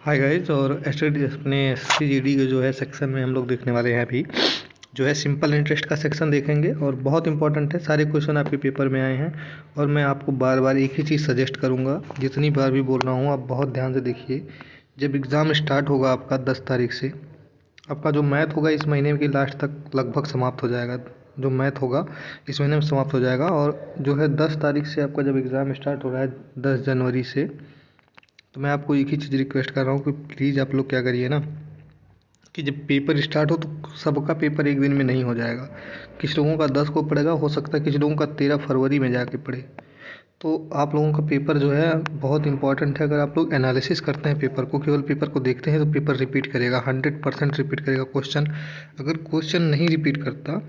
Hi guys. और STD अपने एसटीजीडी के जो है सेक्शन में हम लोग देखने वाले हैं अभी जो है सिंपल इंटरेस्ट का सेक्शन देखेंगे और बहुत इंपॉर्टेंट है। सारे क्वेश्चन आपके पेपर में आए हैं और मैं आपको बार बार एक ही चीज़ सजेस्ट करूंगा, जितनी बार भी बोल रहा हूँ आप बहुत ध्यान से देखिए। जब एग्ज़ाम स्टार्ट होगा आपका 10 तारीख से, आपका जो मैथ होगा इस महीने के लास्ट तक लगभग समाप्त हो जाएगा। जो मैथ होगा इस महीने में समाप्त हो जाएगा और जो है 10 तारीख से आपका जब एग्ज़ाम स्टार्ट हो रहा है 10 जनवरी से, तो मैं आपको एक ही चीज़ रिक्वेस्ट कर रहा हूँ कि प्लीज़ आप लोग क्या करिए ना कि जब पेपर स्टार्ट हो तो सबका पेपर एक दिन में नहीं हो जाएगा। किसी लोगों का 10 को पड़ेगा, हो सकता है किसी लोगों का 13 फरवरी में जाके पड़े। तो आप लोगों का पेपर जो है बहुत इंपॉर्टेंट है। अगर आप लोग एनालिसिस करते हैं पेपर को, केवल पेपर को देखते हैं, तो पेपर रिपीट करेगा, 100% रिपीट करेगा क्वेश्चन। अगर क्वेश्चन नहीं रिपीट करता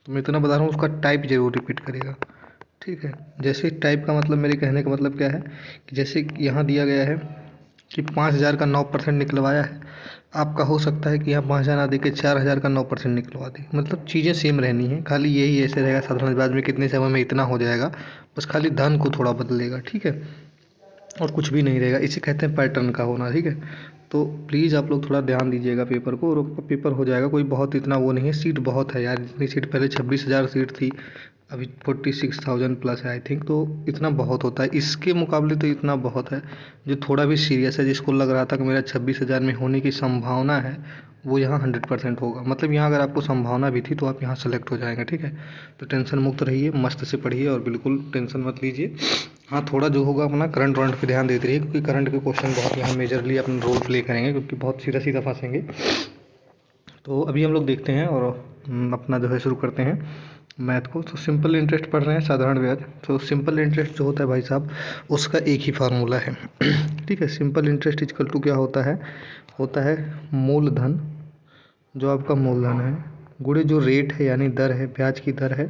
तो मैं इतना बता रहा हूँ उसका टाइप ज़रूर रिपीट करेगा। ठीक है, जैसे टाइप का मतलब, मेरे कहने का मतलब क्या है कि जैसे यहाँ दिया गया है कि 5,000 का 9% निकलवाया है, आपका हो सकता है कि यहाँ 5,000 ना दे के 4,000 का 9% निकलवा दे। मतलब चीज़ें सेम रहनी है, खाली यही ऐसे रहेगा साधारण ब्याज में कितने समय में इतना हो जाएगा, बस खाली धन को थोड़ा बदलेगा। ठीक है, और कुछ भी नहीं रहेगा। इसे कहते हैं पैटर्न का होना। ठीक है, तो प्लीज़ आप लोग थोड़ा ध्यान दीजिएगा पेपर को, और आपका पेपर हो जाएगा। कोई बहुत इतना वो नहीं है, सीट बहुत है यार। जितनी सीट पहले 26,000 सीट थी, अभी 46,000 प्लस है आई थिंक। तो इतना बहुत होता है, इसके मुकाबले तो इतना बहुत है। जो थोड़ा भी सीरियस है, जिसको लग रहा था कि मेरा 26,000 में होने की संभावना है, वो यहाँ 100% होगा। मतलब यहाँ अगर आपको संभावना भी थी तो आप यहाँ सेलेक्ट हो जाएंगे। ठीक है, तो टेंशन मुक्त रहिए, मस्त से पढ़िए और बिल्कुल टेंशन मत लीजिए। हाँ, थोड़ा जो होगा अपना करंट वरंट पे ध्यान देते रहिए, क्योंकि करंट के क्वेश्चन बहुत यहाँ मेजरली अपना रोल प्ले करेंगे, क्योंकि बहुत सीधा सीधा फंसेंगे। तो अभी हम लोग देखते हैं और अपना जो है शुरू करते हैं मैथ को। तो सिंपल इंटरेस्ट पढ़ रहे हैं, साधारण ब्याज। तो सिंपल इंटरेस्ट जो होता है भाई साहब, उसका एक ही फार्मूला है। ठीक है, सिंपल इंटरेस्ट इक्वल टू क्या होता है मूलधन, जो आपका मूलधन है, गुणे जो रेट है यानी दर है, ब्याज की दर है,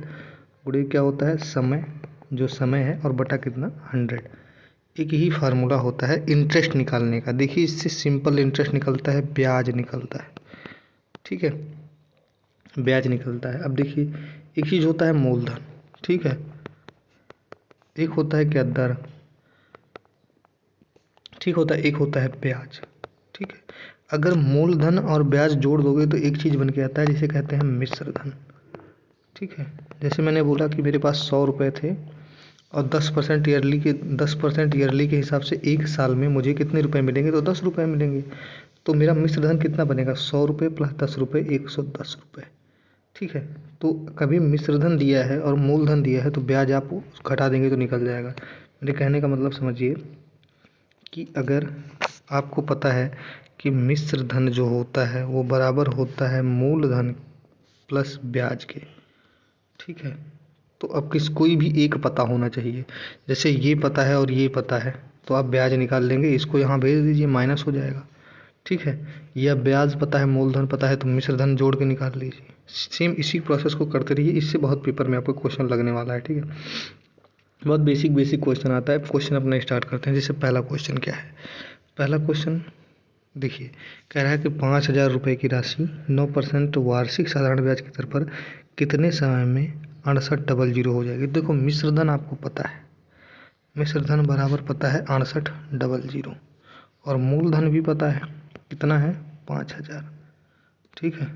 गुणे क्या होता है समय, जो समय है, और बटा कितना 100। एक ही फार्मूला होता है इंटरेस्ट निकालने का। देखिए, इससे सिंपल इंटरेस्ट निकलता है, ब्याज निकलता है। ठीक है, ब्याज निकलता है। अब देखिए, एक चीज़ होता है मूलधन, ठीक है, एक होता है क्या दर, ठीक होता है, एक होता है ब्याज। ठीक है, अगर मूलधन और ब्याज जोड़ दोगे तो एक चीज़ बन के आता है जिसे कहते हैं मिश्र धन। ठीक है, जैसे मैंने बोला कि मेरे पास 100 रुपये थे और 10% ईयरली के हिसाब से एक साल में मुझे कितने रुपए मिलेंगे, तो 10 रुपये मिलेंगे। तो मेरा मिश्र धन कितना बनेगा, 100 रुपये प्लस 10 रुपये, 110 रुपये। ठीक है, तो कभी मिश्र धन दिया है और मूलधन दिया है तो ब्याज आप घटा देंगे तो निकल जाएगा। मेरे कहने का मतलब समझिए कि अगर आपको पता है कि मिश्र धन जो होता है वो बराबर होता है मूलधन प्लस ब्याज के। ठीक है, तो अब कोई भी एक पता होना चाहिए। जैसे ये पता है और ये पता है, तो आप ब्याज निकाल लेंगे, इसको यहाँ भेज दीजिए, माइनस हो जाएगा। ठीक है, या ब्याज पता है मूलधन पता है तो मिश्र धन जोड़ के निकाल लीजिए। सेम इसी प्रोसेस को करते रहिए, इससे बहुत पेपर में आपको क्वेश्चन लगने वाला है। ठीक है, बहुत बेसिक क्वेश्चन आता है। क्वेश्चन अपना स्टार्ट करते हैं। जैसे पहला क्वेश्चन क्या है, पहला क्वेश्चन देखिए, कह रहा है कि 5,000 रुपये की राशि 9% वार्षिक साधारण ब्याज की दर पर कितने समय में 6800 हो जाएगी। देखो, मिश्रधन आपको पता है, मिश्रधन बराबर पता है 6800, और मूलधन भी पता है, कितना है 5,000। ठीक है,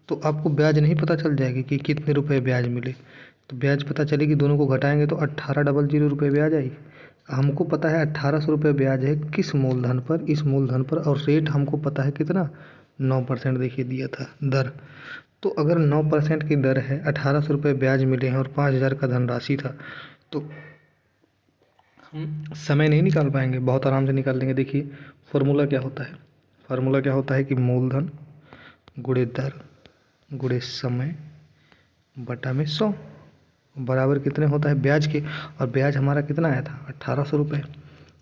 तो आपको ब्याज नहीं पता चल जाएगी कि कितने रुपए ब्याज मिले, तो ब्याज पता चलेगी, दोनों को घटाएंगे तो 1800 रुपये ब्याज आएगी। हमको पता है 1800 रुपये ब्याज है किस मूलधन पर, इस मूलधन पर, और रेट हमको पता है कितना 9%। देखिए दिया था दर, तो अगर 9% की दर है, 1800 रुपये ब्याज मिले हैं और 5,000 का धनराशि था, तो हम समय नहीं निकाल पाएंगे, बहुत आराम से निकाल लेंगे। देखिए फार्मूला क्या होता है, फार्मूला क्या होता है कि मूलधन गुणे दर गुणे समय बटा में 100 बराबर कितने होता है ब्याज के। और ब्याज हमारा कितना आया था 1800 रुपये,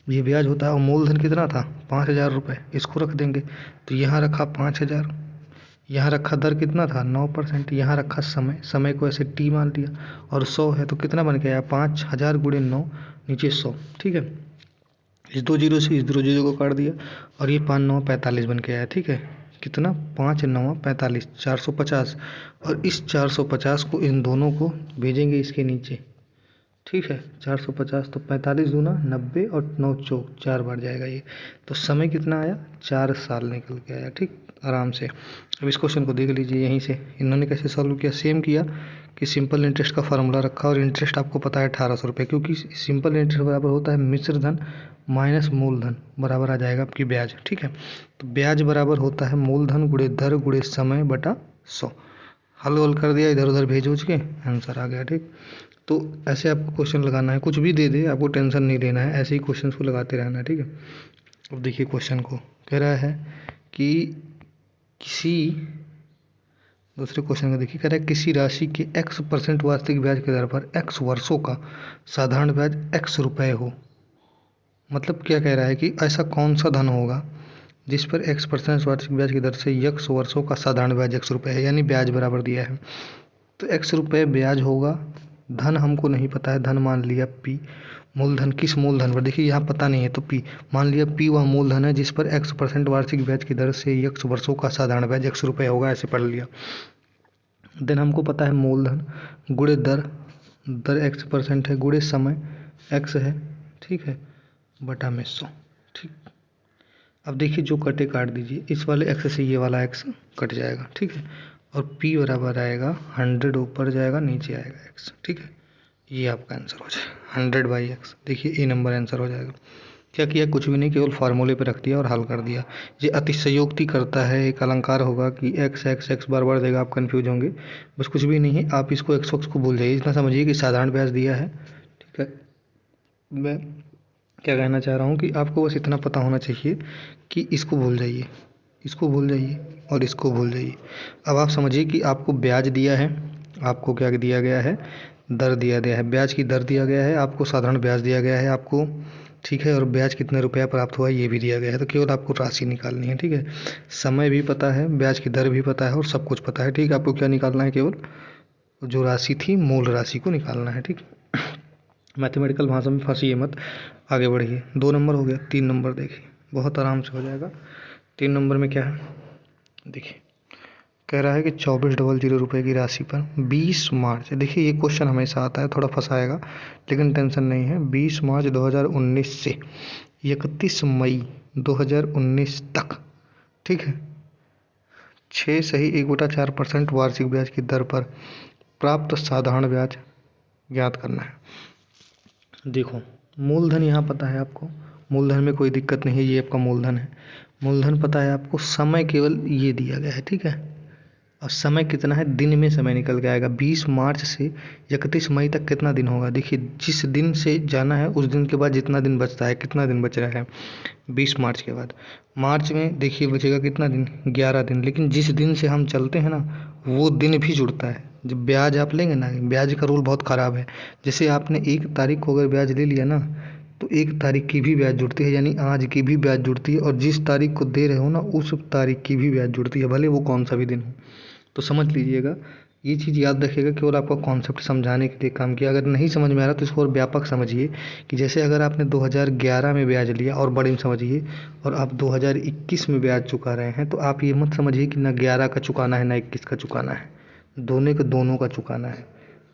ये ब्याज होता है। और मूलधन कितना था 5,000 रुपये, इसको रख देंगे। तो यहाँ रखा 5,000, यहाँ रखा दर कितना था 9%, यहाँ रखा समय, समय को ऐसे टी मान लिया, और 100 है तो कितना बन के आया 5,000 गुणे 9, नीचे 100। ठीक है, इस 2 जीरो से इस 2 जीरो को काट दिया, और ये 5 9 45 बन के आया। ठीक है, कितना 5 9 45, 450, और इस 450 को इन दोनों को भेजेंगे इसके नीचे। ठीक है। 450 तो 45 दूना 90 और 9 चौक 4 बार जाएगा ये। तो समय कितना आया, 4 साल निकल के आया। ठीक, आराम से। अब इस क्वेश्चन को देख लीजिए यहीं से इन्होंने कैसे सॉल्व किया। सेम किया कि सिंपल इंटरेस्ट का फार्मूला रखा और इंटरेस्ट आपको पता है 1800 रुपये, क्योंकि सिंपल इंटरेस्ट बराबर होता है मिश्र धन माइनस मूलधन, बराबर आ जाएगा आपकी ब्याज। ठीक है, तो ब्याज बराबर होता है मूलधन गुणे दर गुणे समय बटा 100। हल वल कर दिया, इधर उधर भेज उज के आंसर आ गया। ठीक, तो ऐसे आपको क्वेश्चन लगाना है, कुछ भी दे दे आपको टेंशन नहीं लेना है, ऐसे ही क्वेश्चन को लगाते रहना है। ठीक है, अब देखिए क्वेश्चन को कह रहा है कि किसी दूसरे क्वेश्चन का देखिए, कह रहा है किसी राशि के x% वार्षिक ब्याज के दर पर x वर्षों का साधारण ब्याज x रुपये हो। मतलब क्या कह रहा है कि ऐसा कौन सा धन होगा जिस पर x% वार्षिक ब्याज की दर से x वर्षों का साधारण ब्याज x रुपये है, यानी ब्याज बराबर दिया है। तो x रुपये ब्याज होगा, धन हमको नहीं पता है, धन मान लिया p, मूलधन किस मूलधन पर, देखिए यहाँ पता नहीं है तो p मान लिया, p वह मूलधन है जिस पर x% वार्षिक ब्याज की दर से x वर्षों का साधारण ब्याज x रुपये होगा, ऐसे पढ़ लिया। देन हमको पता है मूलधन गुणे दर, दर x% है, गुणे समय x है, ठीक है, बटा में 100। ठीक, अब देखिए जो कटे काट दीजिए, इस वाले x से ये वाला x कट जाएगा। ठीक है, और p बराबर आएगा 100, ऊपर जाएगा नीचे आएगा x। ठीक है, ये आपका आंसर हो जाएगा 100/x। देखिए ए नंबर आंसर हो जाएगा। क्या किया, कुछ भी नहीं, केवल फार्मूले पे रख दिया और हल कर दिया। ये अतिशयोक्ति करता है, एक अलंकार होगा कि x x x बार बार देगा, आप कंफ्यूज होंगे। बस कुछ भी नहीं है, आप इसको x x को भूल जाइए, इतना समझिए कि साधारण ब्याज दिया है। ठीक है, मैं क्या कहना चाह रहा हूँ कि आपको बस इतना पता होना चाहिए कि इसको भूल जाइए, इसको भूल जाइए और इसको भूल जाइए। अब आप समझिए कि आपको ब्याज दिया है, आपको क्या दिया गया है, दर दिया गया है, ब्याज की दर दिया गया है, आपको साधारण ब्याज दिया गया है आपको। ठीक है, और ब्याज कितने रुपया प्राप्त हुआ ये भी दिया गया है। तो केवल आपको राशि निकालनी है। ठीक है, समय भी पता है, ब्याज की दर भी पता है और सब कुछ पता है। ठीक है, आपको क्या निकालना है, केवल जो राशि थी मूल राशि को निकालना है। ठीक, मैथमेटिकल भाषा में फंसिए मत, आगे बढ़िए। 2 नंबर हो गया, 3 नंबर देखिए बहुत आराम से हो जाएगा। 3 नंबर में क्या है, देखिए कह रहा है कि 24,000 रुपये की राशि पर 20 मार्च, देखिए ये क्वेश्चन हमेशा आता है, थोड़ा फंसाएगा लेकिन टेंशन नहीं है। 20 मार्च 2019 से 31 मई 2019 तक, ठीक है, 6 सही 1/4% वार्षिक ब्याज की दर पर प्राप्त साधारण ब्याज ज्ञात करना है। देखो मूलधन यहाँ पता है आपको, मूलधन में कोई दिक्कत नहीं है, ये आपका मूलधन है। मूलधन पता है आपको, समय केवल ये दिया गया है। ठीक है, और समय कितना है, दिन में समय निकल के आएगा। 20 मार्च से 31 मई तक कितना दिन होगा, देखिए जिस दिन से जाना है उस दिन के बाद जितना दिन बचता है, कितना दिन बच रहा है 20 मार्च के बाद, मार्च में देखिए बचेगा कितना दिन, 11 दिन। लेकिन जिस दिन से हम चलते हैं ना वो दिन भी जुड़ता है। जब ब्याज आप लेंगे ना, ब्याज का रूल बहुत ख़राब है। जैसे आपने 1 तारीख को अगर ब्याज ले लिया ना, तो 1 तारीख की भी ब्याज जुड़ती है, यानी आज की भी ब्याज जुड़ती है, और जिस तारीख को दे रहे हो ना उस तारीख की भी ब्याज जुड़ती है, भले वो कौन सा भी दिन हो। तो समझ लीजिएगा, ये चीज़ याद रखिएगा, केवल आपका कॉन्सेप्ट समझाने के लिए काम किया। अगर नहीं समझ में आ रहा तो इसको और व्यापक समझिए कि जैसे अगर आपने 2011 में ब्याज लिया और बड़े में समझिए, और आप 2021 में ब्याज चुका रहे हैं, तो आप ये मत समझिए कि ना 11 का चुकाना है ना 21 का चुकाना है, दोनों का चुकाना है।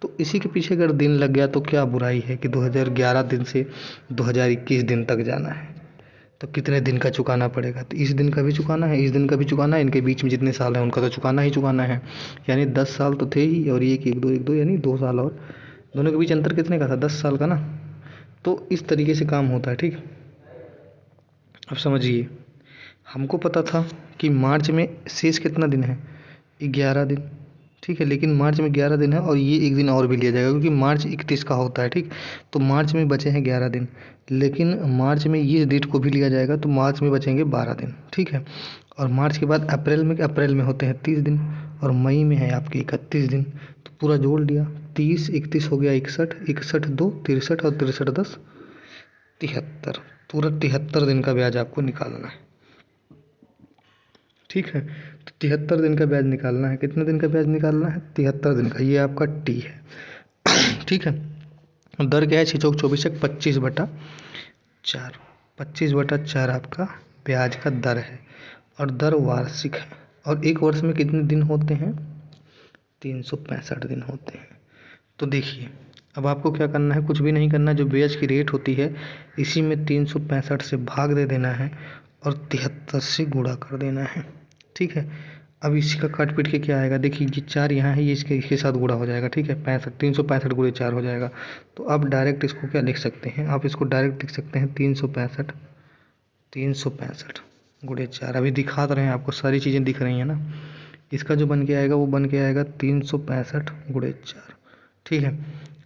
तो इसी के पीछे अगर दिन लग गया तो क्या बुराई है कि 2011 दिन से 2021 दिन तक जाना है, तो कितने दिन का चुकाना पड़ेगा, तो इस दिन का भी चुकाना है, इस दिन का भी चुकाना है, इनके बीच में जितने साल हैं उनका तो चुकाना ही चुकाना है। यानी 10 साल तो थे ही, और एक एक दो यानी 2 साल, और दोनों के बीच अंतर कितने का था, 10 साल का ना। तो इस तरीके से काम होता है। ठीक, अब समझिए, हमको पता था कि मार्च में शेष कितना दिन है, 11 दिन। ठीक है, लेकिन मार्च में 11 दिन है और ये एक दिन और भी लिया जाएगा क्योंकि मार्च 31 का होता है। ठीक, तो मार्च में बचे हैं 11 दिन, लेकिन मार्च में ये डेट को भी लिया जाएगा, तो मार्च में बचेंगे 12 दिन। ठीक है, और मार्च के बाद अप्रैल में होते हैं 30 दिन, और मई में है आपके 31 दिन। तो पूरा जोड़ लिया, 30 31 हो गया 61, 61 2 63, और 63 10 73, पूरा 73 दिन का ब्याज आपको निकालना है। ठीक है, तो 73 दिन का ब्याज निकालना है। कितने दिन का ब्याज निकालना है, 73 दिन का, ये आपका टी है। ठीक है, दर क्या है, 6 चौक 24 25/4, 25/4 आपका ब्याज का दर है, और दर वार्षिक है, और एक वर्ष में कितने दिन होते हैं, 365 दिन होते हैं। तो देखिए अब आपको क्या करना है, कुछ भी नहीं करना, जो ब्याज की रेट होती है इसी में 365 से भाग दे देना है और 73 से गुणा कर देना है। ठीक है, अब इसी का काट पीट के क्या आएगा, देखिए ये 4 यहाँ है, ये इसके साथ गुणा हो जाएगा। ठीक है, 65 365 गुणे 4 हो जाएगा। तो अब डायरेक्ट इसको क्या लिख सकते हैं, आप इसको डायरेक्ट लिख सकते हैं 365 गुणे 4। अभी दिखा तो रहे हैं आपको, सारी चीज़ें दिख रही हैं ना। इसका जो बन के आएगा वो बन के आएगा 365 गुणे 4। ठीक है,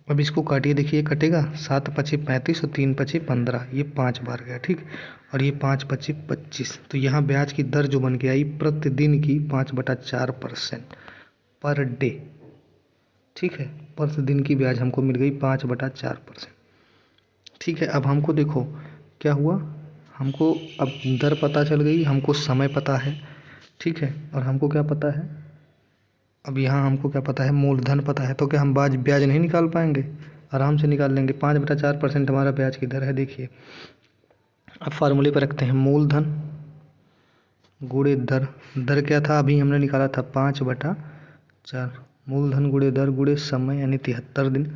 अब इसको काटिए, देखिए कटेगा, 7 पचे 35 और 3 पचे 15, ये 5 बार गया। ठीक, और ये 5 पचे 25। तो यहाँ ब्याज की दर जो बन के आई प्रतिदिन की 5/4% पर डे। ठीक है, प्रतिदिन की ब्याज हमको मिल गई 5/4%। ठीक है, अब हमको देखो क्या हुआ, हमको अब दर पता चल गई, हमको समय पता है। ठीक है, और हमको क्या पता है, अब यहाँ हमको क्या पता है, मूलधन पता है। तो क्या हम ब्याज नहीं निकाल पाएंगे, आराम से निकाल लेंगे। 5/4% हमारा ब्याज की दर है। देखिए अब फार्मूले पर रखते हैं, मूलधन गुणे दर। दर क्या था, अभी हमने निकाला था 5/4। मूलधन गुणे दर गुणे समय, यानी 73 दिन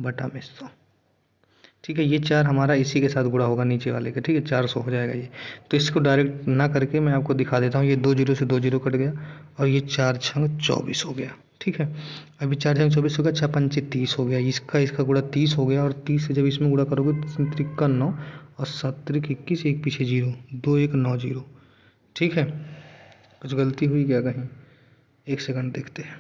बटा में 100। ठीक है, ये 4 हमारा इसी के साथ गुणा होगा नीचे वाले के। ठीक है, 400 हो जाएगा ये। तो इसको डायरेक्ट ना करके मैं आपको दिखा देता हूँ, ये 2 जीरो से 2 जीरो कट गया और ये 4 छंग 24 हो गया। ठीक है, अभी 4 छंग 24 हो गया, 6 पंचे 30 हो गया, इसका गुणा 30 हो गया। और 30 से जब इसमें गुणा करोगे तो 3 9 और 7 21, एक पीछे 0, 2 1 9 0। ठीक है, कुछ गलती हुई क्या कहीं, एक सेकंड देखते हैं।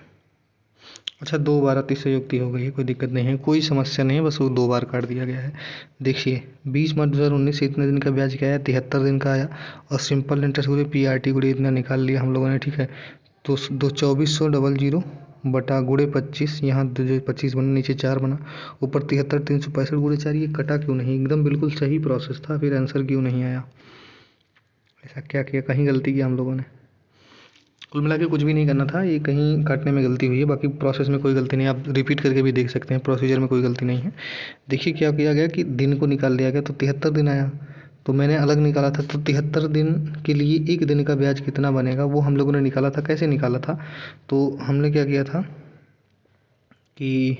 अच्छा, 2 बार अतिशयोक्ति हो गई है, कोई दिक्कत नहीं है, कोई समस्या नहीं है, बस वो 2 बार काट दिया गया है। देखिए 20 मार्च 2019 से इतने दिन का ब्याज क्या आया, 73 दिन का आया। और सिंपल इंटरेस्ट गुणे PRT गुणे इतना निकाल लिया हम लोगों ने। ठीक है, तो 2400 बटा गुणे 25, यहाँ 25 बना, नीचे 4 बना, ऊपर 73 365 गुणे 4। ये कटा क्यों नहीं, एकदम बिल्कुल सही प्रोसेस था, फिर आंसर क्यों नहीं आया, ऐसा क्या किया, कहीं गलती किया हम लोगों ने। कुल मिला के कुछ भी नहीं करना था, ये कहीं काटने में गलती हुई है, बाकी प्रोसेस में कोई गलती नहीं। आप रिपीट करके भी देख सकते हैं, प्रोसीजर में कोई गलती नहीं है। देखिए क्या किया गया कि दिन को निकाल लिया गया, तो 73 दिन आया, तो मैंने अलग निकाला था। तो 73 दिन के लिए एक दिन का ब्याज कितना बनेगा वो हम लोगों ने निकाला था। कैसे निकाला था, तो हमने क्या किया था कि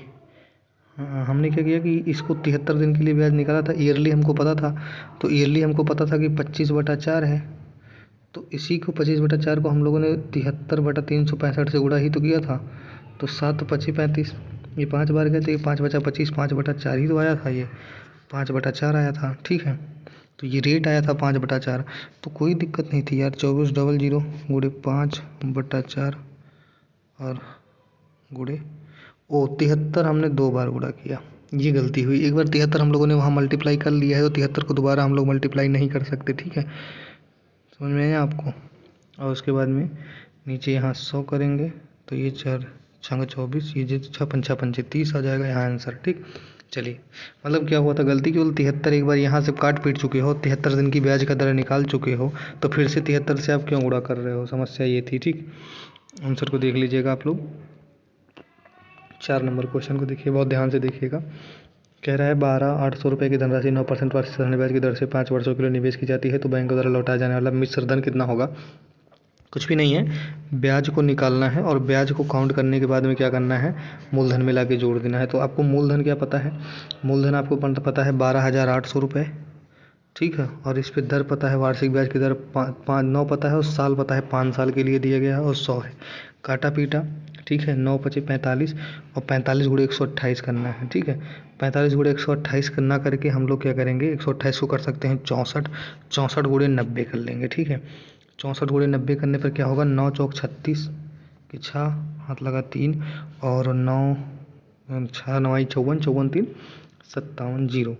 हमने क्या किया कि इसको 73 दिन के लिए ब्याज निकाला था। ईयरली हमको पता था, तो ईयरली हमको पता था कि 25/4 है। तो इसी को 25/4 को हम लोगों ने 73/365 से गुणा ही तो किया था। तो 7 पचे 35, ये 5 बार गए, तो ये 5 बचा 25, 5/4 ही तो आया था, ये 5/4 आया था। ठीक है, तो ये रेट आया था 5/4। तो कोई दिक्कत नहीं थी यार, 2400 गुणे 5/4 और गुणे 73 हमने 2 बार गुणा किया, ये गलती हुई। एक बार 73 हम लोगों ने वहाँ मल्टीप्लाई कर लिया है, तो 73 को दोबारा हम लोग मल्टीप्लाई नहीं कर सकते। ठीक है, समझ में आया आपको। और उसके बाद में नीचे यहाँ 100 करेंगे, तो ये 4 छंग 24, ये जो 6 पंचा 30 आ जाएगा यहाँ आंसर। ठीक, चलिए, मतलब क्या हुआ था, गलती केवल 73, एक बार यहाँ से काट पीट चुके हो, 73 दिन की ब्याज का दर निकाल चुके हो, तो फिर से 73 से आप क्यों गुणा कर रहे हो, समस्या ये थी। ठीक, आंसर को देख लीजिएगा आप लोग। 4 नंबर क्वेश्चन को देखिए, बहुत ध्यान से देखिएगा। कह रहा है 12,800 रुपये की धनराशि 9% वार्षिक साधारण ब्याज की दर से 5 वर्षों के लिए निवेश की जाती है, तो बैंक द्वारा लौटाया जाने वाला मिश्र धन कितना होगा। कुछ भी नहीं है, ब्याज को निकालना है और ब्याज को काउंट करने के बाद में क्या करना है, मूलधन में लाके जोड़ देना है। तो आपको मूलधन क्या पता है, मूलधन आपको पता है 12,800 रुपये। ठीक है, और इस पर दर पता है, वार्षिक ब्याज की दर 9 पता है, और साल पता है 5 साल के लिए दिया गया है, और 100 है, काटा पीटा। ठीक है, 9 पचे 45 और 45 गुणे 128 करना है। ठीक है, 45 गुणे 128 करना करके हम लोग क्या करेंगे, 128 को कर सकते हैं 64, 64 गुणे 90 कर लेंगे। ठीक है, 64 गुणे 90 करने पर क्या होगा, 9 चौक 36 कि 6 हाथ लगा 3 और 9 6 9 54, 54 3 57 0,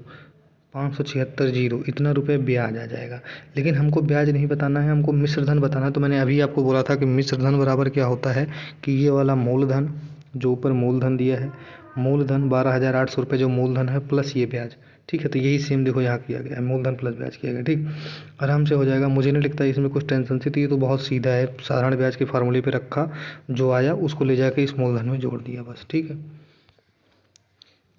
576 0, इतना रुपये ब्याज आ जाएगा। लेकिन हमको ब्याज नहीं बताना है, हमको मिश्र धन बताना है। तो मैंने अभी आपको बोला था कि मिश्र धन बराबर क्या होता है, कि ये वाला मूलधन जो ऊपर मूलधन दिया है, मूलधन 12,800 रुपये जो मूलधन है, प्लस ये ब्याज। ठीक है, तो यही सेम देखो यहाँ किया गया है, मूलधन प्लस ब्याज किया गया। ठीक, आराम से हो जाएगा, मुझे नहीं लगता इसमें कुछ टेंशन सी थी, ये तो बहुत सीधा है, साधारण ब्याज के फार्मूले पे रखा, जो आया उसको ले जाके इस मूलधन में जोड़ दिया बस। ठीक है,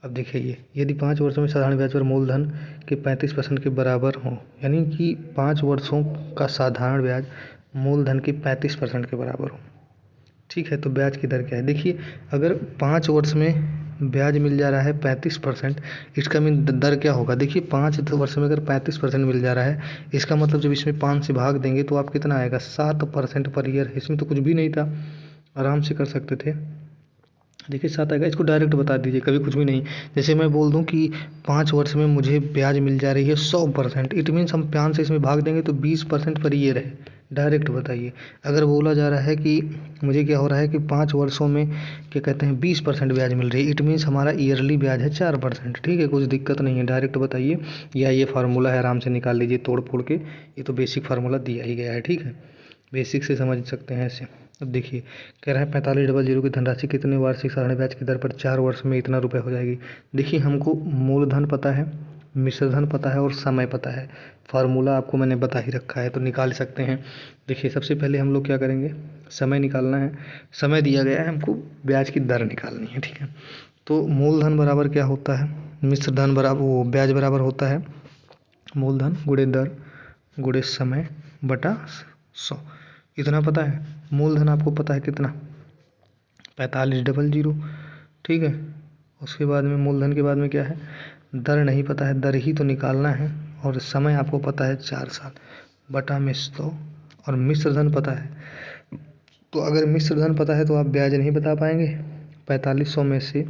अब देखिए ये, यदि 5 वर्षों में साधारण ब्याज पर मूलधन के 35% के बराबर हो, यानी कि 5 वर्षों का साधारण ब्याज मूलधन के 35% के बराबर हो। ठीक है, तो ब्याज की दर क्या है, देखिए अगर 5 वर्ष में ब्याज मिल जा रहा है 35%। इसका मीन दर क्या होगा, देखिए 5 वर्ष में अगर 35% मिल जा रहा है, इसका मतलब जब इसमें 5 से भाग देंगे तो आप कितना आएगा, 7% पर ईयर। इसमें तो कुछ भी नहीं था, आराम से कर सकते थे। देखिए 7 आएगा, इसको डायरेक्ट बता दीजिए, कभी कुछ भी नहीं। जैसे मैं बोल दूं कि 5 वर्ष में मुझे ब्याज मिल जा रही है 100%, इट मीन्स हम 5 से इसमें भाग देंगे तो 20% पर ईयर है। डायरेक्ट बताइए। अगर बोला जा रहा है कि मुझे क्या हो रहा है कि 5 वर्षों में क्या कहते हैं 20% ब्याज मिल रही है, इट मीन्स हमारा ईयरली ब्याज है 4%। ठीक है, कुछ दिक्कत नहीं है, डायरेक्ट बताइए। या ये फार्मूला है, आराम से निकाल लीजिए तोड़ फोड़ के, ये तो बेसिक फार्मूला दिया ही गया है। ठीक है, बेसिक से समझ सकते हैं ऐसे। अब देखिए, कह रहा है 4500 की धनराशि कितने वार्षिक साधारण ब्याज की दर पर 4 वर्ष में इतना रुपए हो जाएगी। देखिए हमको मूलधन पता है, मिश्रधन पता है और समय पता है। फार्मूला आपको मैंने बता ही रखा है, तो निकाल सकते हैं। देखिए सबसे पहले हम लोग क्या करेंगे, समय निकालना है। समय दिया गया है, हमको ब्याज की दर निकालनी है। ठीक है, तो मूलधन बराबर क्या होता है, मिश्रधन बराबर वो ब्याज बराबर होता है मूलधन गुणे दर गुणे समय बटा 100। इतना पता है। मूलधन आपको पता है कितना, 4500। ठीक है, उसके बाद में मूलधन के बाद में क्या है, दर नहीं पता है, दर ही तो निकालना है। और समय आपको पता है 4 साल बटा में 100। और मिश्रधन पता है, तो अगर मिश्रधन पता है तो आप ब्याज नहीं बता पाएंगे। 4500 में से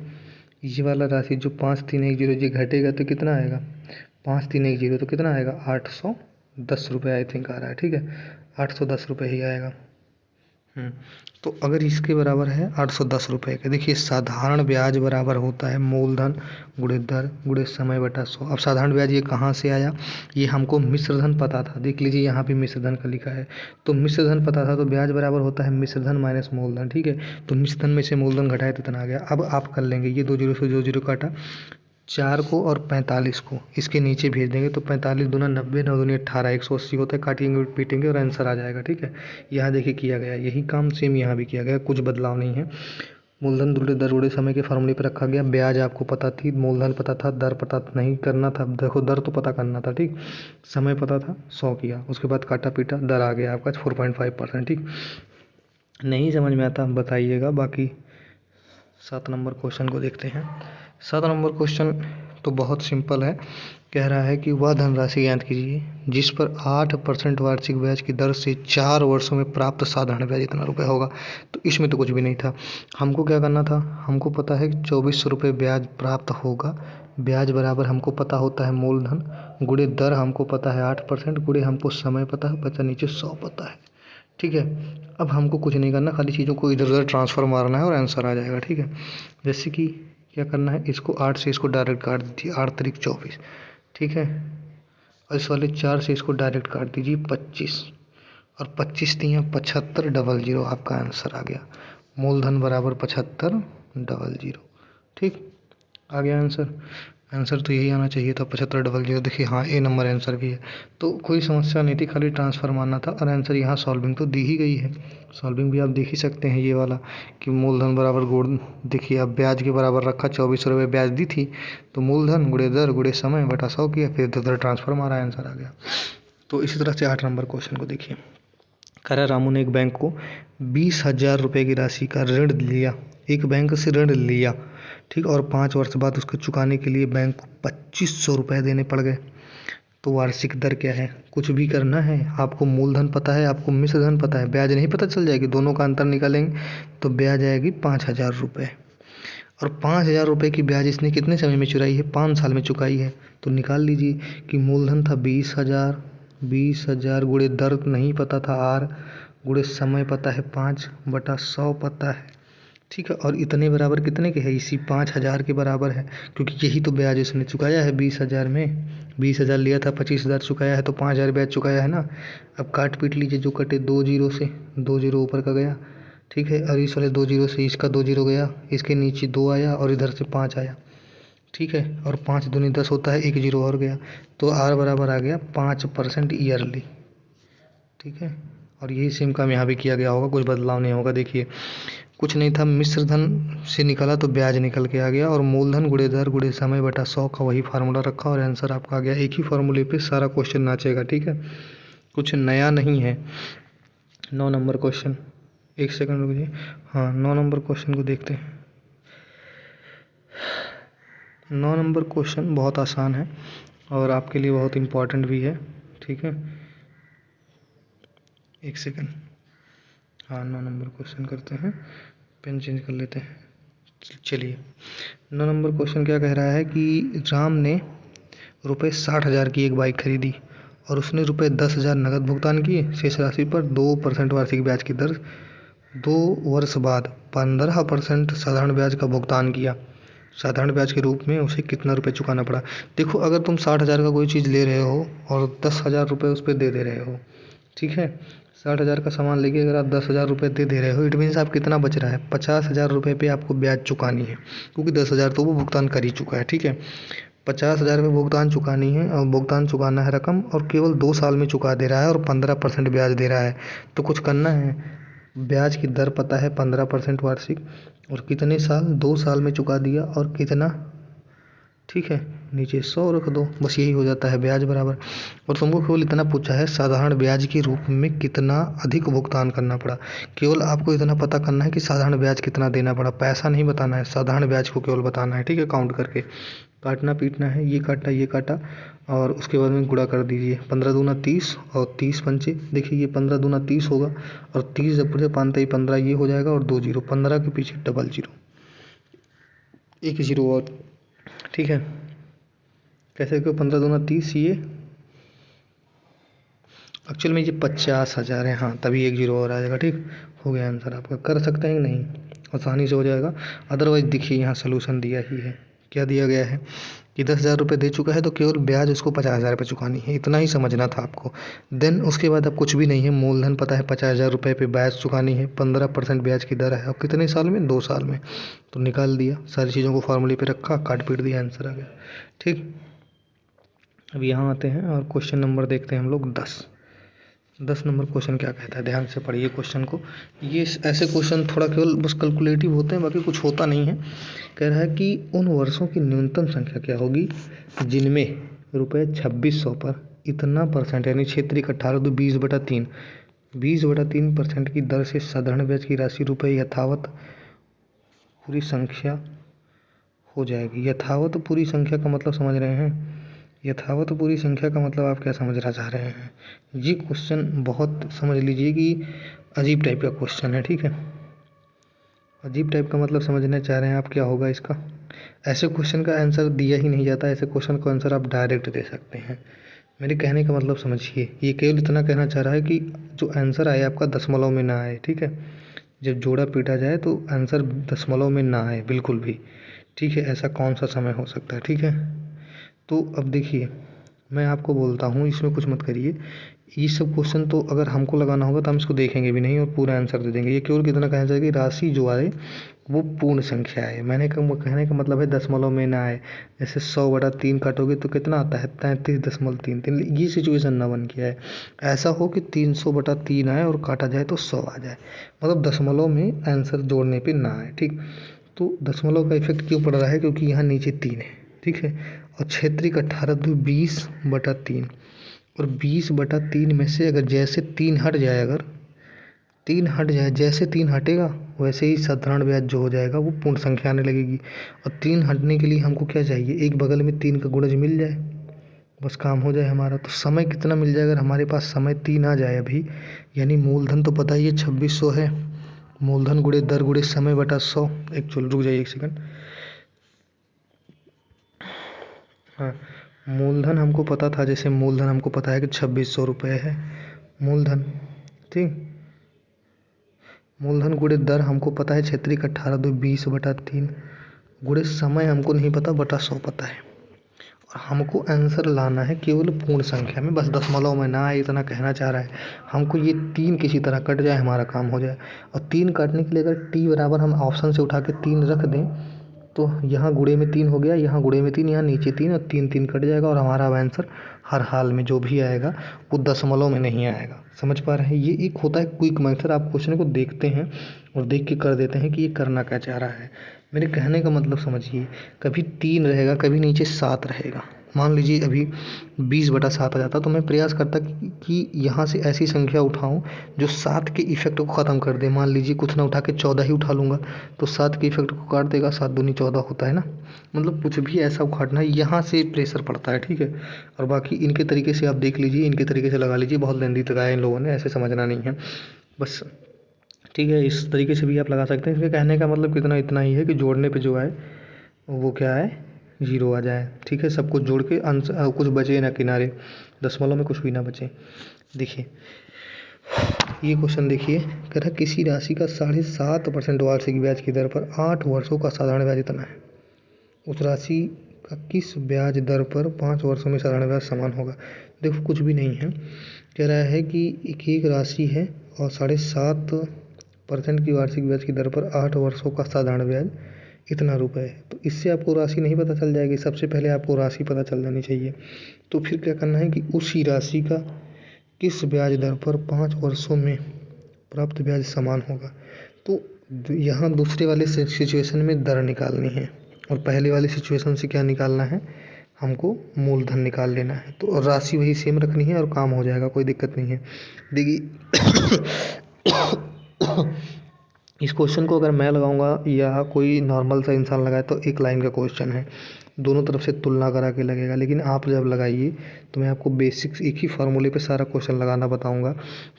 ये वाला राशि जो 5310 ये घटेगा तो कितना आएगा, 5310 तो कितना आएगा, 810 रुपये आई थिंक आ रहा है। ठीक है, 810 रुपये ही आएगा। तो अगर इसके बराबर है 810 रुपये के, देखिए साधारण ब्याज बराबर होता है मूलधन गुणे दर गुणे समय बटा 100। अब साधारण ब्याज ये कहाँ से आया, ये हमको मिश्रधन पता था। देख लीजिए यहाँ पे मिश्रधन का लिखा है, तो मिश्रधन पता था तो ब्याज बराबर होता है मिश्रधन माइनस मूलधन। ठीक है, तो मिश्रधन में से मूलधन घटाए तो इतना आ गया। अब आप कर लेंगे, ये 2 जीरो से 2 जीरो काटा, 4 को और 45 को इसके नीचे भेज देंगे तो 45 दूना 90, 9 दूनी 18, 180 होता है। काटेंगे पीटेंगे और आंसर आ जाएगा। ठीक है, यहाँ देखिए किया गया, यही काम सेम यहाँ भी किया गया, कुछ बदलाव नहीं है। मूलधन गुणे दर गुणे समय के फॉर्मूले पर रखा गया। ब्याज आपको पता थी, मूलधन पता था, दर पता नहीं करना था, देखो दर तो पता करना था। ठीक, समय पता था, 100 किया, उसके बाद काटा पीटा, दर आ गया आपका 4.5%। ठीक, नहीं समझ में आता बताइएगा। बाकी 7 नंबर क्वेश्चन को देखते हैं। 7 नंबर क्वेश्चन तो बहुत सिंपल है। कह रहा है कि वह धनराशि ज्ञात कीजिए जिस पर 8% वार्षिक ब्याज की दर से 4 वर्षों में प्राप्त साधारण ब्याज इतना रुपये होगा। तो इसमें तो कुछ भी नहीं था, हमको क्या करना था, हमको पता है कि 2400 रुपये ब्याज प्राप्त होगा। ब्याज बराबर हमको पता होता है मूलधन गुणे दर हमको पता है 8% गुणे हमको समय पता है, बचा नीचे 100 पता है। ठीक है, अब हमको कुछ नहीं करना, खाली चीज़ों को इधर उधर ट्रांसफ़र मारना है और आंसर आ जाएगा। ठीक है, जैसे कि क्या करना है, इसको 8 से इसको डायरेक्ट काट दीजिए, 8 तारीख 24। ठीक है, और इस वाले 4 से इसको डायरेक्ट काट दीजिए 25, और 25 दिया 7500, आपका आंसर आ गया। मूलधन बराबर 7500। ठीक, आ गया आंसर। आंसर तो यही आना चाहिए था 7500। देखिए हाँ, ए नंबर आंसर भी है, तो कोई समस्या नहीं थी, खाली ट्रांसफ़र मारना था और आंसर यहाँ सॉल्विंग तो दी ही गई है। सॉल्विंग भी आप देख ही सकते हैं, ये वाला कि मूलधन बराबर गुण, देखिए अब ब्याज के बराबर रखा, 2400 रुपये ब्याज दी थी, तो मूलधन गुणे दर गुणे समय बटा 100 किया, फिर इधर उधर ट्रांसफ़र मारा, आंसर आ गया। तो इसी तरह से 8 नंबर क्वेश्चन को देखिए। कह रहा रामू ने एक बैंक को 20,000 रुपये की राशि का ऋण लिया, एक बैंक से ऋण लिया। ठीक, और 5 वर्ष बाद उसको चुकाने के लिए बैंक को 2500 रुपये देने पड़ गए। तो वार्षिक दर क्या है, कुछ भी करना है, आपको मूलधन पता है, आपको मिश्रधन पता है, ब्याज नहीं पता चल जाएगी, दोनों का अंतर निकालेंगे तो ब्याज आएगी 5000 रुपये। और 5000 रुपये की ब्याज इसने कितने समय में चुराई है, 5 साल में चुकाई है। तो निकाल लीजिए कि मूलधन था 20,000, 20,000 गुणे दर नहीं पता था आर, गुणे समय पता है 5/100 पता है। ठीक है, और इतने बराबर कितने के है, इसी 5000 के बराबर है, क्योंकि यही तो ब्याज उसने चुकाया है 20,000 में। 20,000 लिया था, 25,000 चुकाया है, तो 5000 ब्याज चुकाया है ना। अब काट पीट लीजिए, जो कटे 2 जीरो से, 2 जीरो ऊपर का गया। ठीक है, और इस वाले 2 जीरो से इसका 2 जीरो गया, इसके नीचे 2 आया और इधर से 5 आया। ठीक है, और 5 दूनी 10 होता है, 1 जीरो और गया, तो आर बराबर आ गया 5% ईयरली। ठीक है, और यही सेम काम यहाँ भी किया गया होगा, कुछ बदलाव नहीं होगा। देखिए कुछ नहीं था, मिश्रधन से निकाला तो ब्याज निकल के आ गया, और मूलधन गुणे दर गुणे समय बटा 100 का वही फार्मूला रखा और आंसर आपका आ गया। एक ही फार्मूले पे सारा क्वेश्चन नाचेगा। ठीक है, कुछ नया नहीं है। 9 नंबर क्वेश्चन, एक सेकंड रुकिए। हाँ, 9 नंबर क्वेश्चन को देखते हैं। 9 नंबर क्वेश्चन बहुत आसान है और आपके लिए बहुत इम्पोर्टेंट भी है, ठीक है। एक सेकंड, हाँ 9 नंबर क्वेश्चन करते हैं, पेन चेंज कर लेते हैं। चलिए 9 नंबर क्वेश्चन क्या कह रहा है कि राम ने रुपये 60,000 की एक बाइक खरीदी और उसने रुपये 10,000 नकद भुगतान किए। शेष राशि पर 2% वार्षिक ब्याज की दर 2 वर्ष बाद 15% साधारण ब्याज का भुगतान किया। साधारण ब्याज के रूप में उसे कितना रुपये चुकाना पड़ा। देखो, अगर तुम 60,000 का कोई चीज़ ले रहे हो और 10,000 रुपये उस पर दे रहे हो, ठीक है, 60,000 का सामान लेके अगर आप 10,000 रुपये दे रहे हो, इट मीन्स आप कितना बच रहा है, 50,000 रुपये पे आपको ब्याज चुकानी है, क्योंकि 10,000 तो वो भुगतान कर ही चुका है, ठीक है। 50,000 रुपये भुगतान चुकानी है और भुगतान चुकाना है रकम, और केवल 2 साल में चुका दे रहा है और 15% ब्याज दे रहा है। तो कुछ करना है, ब्याज की दर पता है 15% वार्षिक, और कितने साल, 2 साल में चुका दिया, और कितना, ठीक है, नीचे 100 रख दो, बस यही हो जाता है ब्याज बराबर। और तुमको केवल इतना पूछा है साधारण ब्याज के रूप में कितना अधिक भुगतान करना पड़ा। केवल आपको इतना पता करना है कि साधारण ब्याज कितना देना पड़ा, पैसा नहीं बताना है, साधारण ब्याज को केवल बताना है, ठीक है। काउंट करके काटना पीटना है, ये काटा और उसके बाद में गुणा कर दीजिए। 15 दूना 30 और 30 पंचे, देखिए ये 15 दूना 30 होगा और 30 जब पूरे 15 ये हो जाएगा और 2 जीरो, 15 के पीछे डबल जीरो, एक जीरो और, ठीक है। कैसे क्यों, 15 दूना 30, ये एक्चुअल में ये 50,000 है, हाँ, तभी एक जीरो और आ जाएगा, ठीक हो गया आंसर आपका। कर सकते हैं कि नहीं, आसानी से हो जाएगा। अदरवाइज देखिए यहाँ सोल्यूशन दिया ही है, क्या दिया गया है कि 10,000 रुपये दे चुका है तो केवल ब्याज उसको 50,000 रुपये चुकानी है, इतना ही समझना था आपको। देन उसके बाद अब कुछ भी नहीं है, मूलधन पता है 50,000 रुपये पे ब्याज चुकानी है, 15% ब्याज की दर है, और कितने साल में, 2 साल में। तो निकाल दिया, सारी चीज़ों को फॉर्मूले पे रखा, काट पीट दिया, आंसर आ गया, ठीक। अब यहाँ आते हैं और क्वेश्चन नंबर देखते हैं हम लोग 10 नंबर क्वेश्चन क्या कहता है, ध्यान से पढ़िए क्वेश्चन को। ये ऐसे क्वेश्चन थोड़ा केवल बस कैलकुलेटिव होते हैं, बाकी कुछ होता नहीं है। कह रहा है कि उन वर्षों की न्यूनतम संख्या क्या होगी जिनमें रुपये 2600 पर इतना परसेंट, यानी क्षेत्रीय 18 तो 20/3% की दर से साधारण ब्याज की राशि रुपये यथावत पूरी संख्या हो जाएगी। यथावत पूरी संख्या का मतलब समझ रहे हैं, यथावत पूरी संख्या का मतलब आप क्या समझना चाह रहे हैं। ये क्वेश्चन बहुत समझ लीजिए कि अजीब टाइप का क्वेश्चन है, ठीक है। अजीब टाइप का मतलब समझना चाह रहे हैं आप, क्या होगा इसका। ऐसे क्वेश्चन का आंसर दिया ही नहीं जाता, ऐसे क्वेश्चन का आंसर आप डायरेक्ट दे सकते हैं। मेरे कहने का मतलब समझिए, ये केवल इतना कहना चाह रहा है कि जो आंसर आए आपका दशमलव में ना आए, ठीक है। जब जोड़ा पीटा जाए तो आंसर दशमलव में ना आए बिल्कुल भी, ठीक है। ऐसा कौन सा समय हो सकता है, ठीक है। तो अब देखिए, मैं आपको बोलता हूँ, इसमें कुछ मत करिए। ये सब क्वेश्चन तो अगर हमको लगाना होगा तो हम इसको देखेंगे भी नहीं और पूरा आंसर दे देंगे। ये केवल कितना कहना चाहिए कि राशि जो आए वो पूर्ण संख्या है। कहने का मतलब है दशमलव में ना आए। जैसे 100/3 काटोगे तो कितना आता है, 33.33। ये सिचुएशन ना बन के आए, ऐसा हो कि 300/3 आए और काटा जाए तो 100 आ जाए, मतलब दशमलव में आंसर जोड़ने पर ना आए, ठीक। तो दशमलव का इफेक्ट क्यों पड़ रहा है, क्योंकि यहाँ नीचे 3 है, ठीक है। और क्षेत्रीय 18 तो 20/3, और 20/3 में से अगर जैसे 3 हट जाए, अगर 3 हट जाए, जैसे 3 हटेगा वैसे ही साधारण ब्याज जो हो जाएगा वो पूर्ण संख्या आने लगेगी। और 3 हटने के लिए हमको क्या चाहिए, एक बगल में 3 का गुणज मिल जाए, बस काम हो जाए हमारा। तो समय कितना मिल जाए, अगर हमारे पास समय 3 आ जाए अभी, यानी मूलधन तो पता ही है 2600 है, मूलधन गुणे दर गुणे समय बटा 100। एक्चुअल रुक जाइए एक सेकंड, हाँ, मूलधन हमको पता था, जैसे मूलधन हमको पता है कि 2600 रुपये है मूलधन, ठीक। मूलधन गुणे दर हमको पता है क्षेत्रीय 18 तो 20/3, गुणे समय हमको नहीं पता, बटा 100 पता है। और हमको आंसर लाना है केवल पूर्ण संख्या में, बस दशमलव में ना आए, इतना कहना चाह रहा है हमको। ये 3 किसी तरह कट जाए, हमारा काम हो जाए। और 3 काटने के लिए अगर टी बराबर हम ऑप्शन से उठा के 3 रख दें तो यहाँ गुणे में 3 हो गया, यहाँ गुणे में 3, यहाँ नीचे 3, और 3 कट जाएगा, और हमारा आंसर हर हाल में जो भी आएगा वो दशमलव में नहीं आएगा। समझ पा रहे हैं, ये एक होता है क्विक मेथड। आप क्वेश्चन को देखते हैं और देख के कर देते हैं कि ये करना क्या चाह रहा है। मेरे कहने का मतलब समझिए, कभी 3 रहेगा, कभी नीचे 7 रहेगा, मान लीजिए अभी 20/7 आ जाता, तो मैं प्रयास करता कि यहाँ से ऐसी संख्या उठाऊँ जो 7 के इफ़ेक्ट को ख़त्म कर दे। मान लीजिए कुछ ना उठा के 14 ही उठा लूँगा, तो 7 के इफ़ेक्ट को काट देगा, 7 दूनी 14 होता है ना। मतलब कुछ भी ऐसा उखाड़ना है, यहाँ से प्रेशर पड़ता है, ठीक है। और बाकी इनके तरीके से आप देख लीजिए, इनके तरीके से लगा लीजिए, बहुत लेंदी लगाया इन लोगों ने, ऐसे समझना नहीं है बस, ठीक है। इस तरीके से भी आप लगा सकते हैं। इसके कहने का मतलब कितना इतना ही है कि जोड़ने पे जो है वो क्या है, 0 आ जाए, ठीक है। सब कुछ जोड़ के अंश कुछ बचे ना किनारे, दशमलव में कुछ भी ना बचे। देखिए ये क्वेश्चन देखिए, कह रहा किसी राशि का 7.5% वार्षिक ब्याज की दर पर 8 वर्षों का साधारण ब्याज इतना है। उस राशि का किस ब्याज दर पर 5 वर्षों में साधारण ब्याज समान होगा। देखो कुछ भी नहीं है, कह रहा है कि एक राशि है और 7.5% की वार्षिक ब्याज की दर पर 8 वर्षों का साधारण ब्याज इतना रुपए है। तो इससे आपको राशि नहीं पता चल जाएगी, सबसे पहले आपको राशि पता चल जानी चाहिए। तो फिर क्या करना है कि उसी राशि का किस ब्याज दर पर 5 वर्षों में प्राप्त ब्याज समान होगा। तो यहाँ दूसरे वाले सिचुएशन में दर निकालनी है और पहले वाले सिचुएशन से क्या निकालना है, हमको मूलधन निकाल लेना है। तो राशि वही सेम रखनी है और काम हो जाएगा, कोई दिक्कत नहीं है। देखिए इस क्वेश्चन को अगर मैं लगाऊंगा या कोई नॉर्मल सा इंसान लगाए तो एक लाइन का क्वेश्चन है, दोनों तरफ से तुलना करा के लगेगा। लेकिन आप जब लगाइए तो मैं आपको बेसिक्स एक ही फार्मूले पे सारा क्वेश्चन लगाना बताऊंगा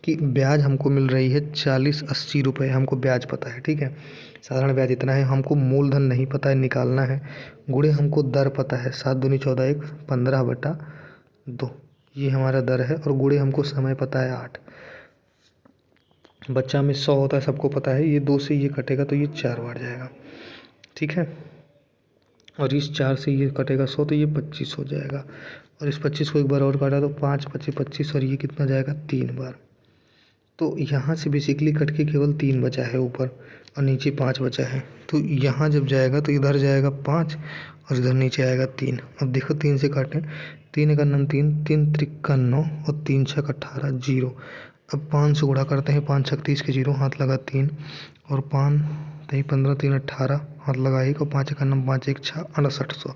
कि ब्याज हमको मिल रही है 40-80 रुपये, हमको ब्याज पता है, ठीक है। साधारण ब्याज इतना है, हमको मूलधन नहीं पता है, निकालना है। गुणे हमको दर पता है, 7 दूनी 14, 1 15/2, ये हमारा दर है। और गुणे हमको समय पता है 8, बच्चा में 100 होता है, सबको पता है। ये 2 से ये कटेगा तो ये 4 बार जाएगा, ठीक है। और इस 4 से ये कटेगा 100 तो ये 25 हो जाएगा। और इस 25 को एक बार और काटा तो 5 25 25, और ये कितना जाएगा 3 बार। तो यहाँ से बेसिकली कट के केवल 3 बचा है ऊपर और नीचे 5 बचा है। तो यहाँ जब जाएगा तो इधर जाएगा 5 और इधर नीचे आएगा 3। अब देखो 3 से काटें, 3 का 9 3, 3 त्रिक 9 और 3 6 18, 0। अब 5 से गुणा करते हैं, 5 6 30 के 0, हाथ लगा 3 और 5 3 15 3 18, हाथ लगा 1 और 5 का 9 5 1 6 6800।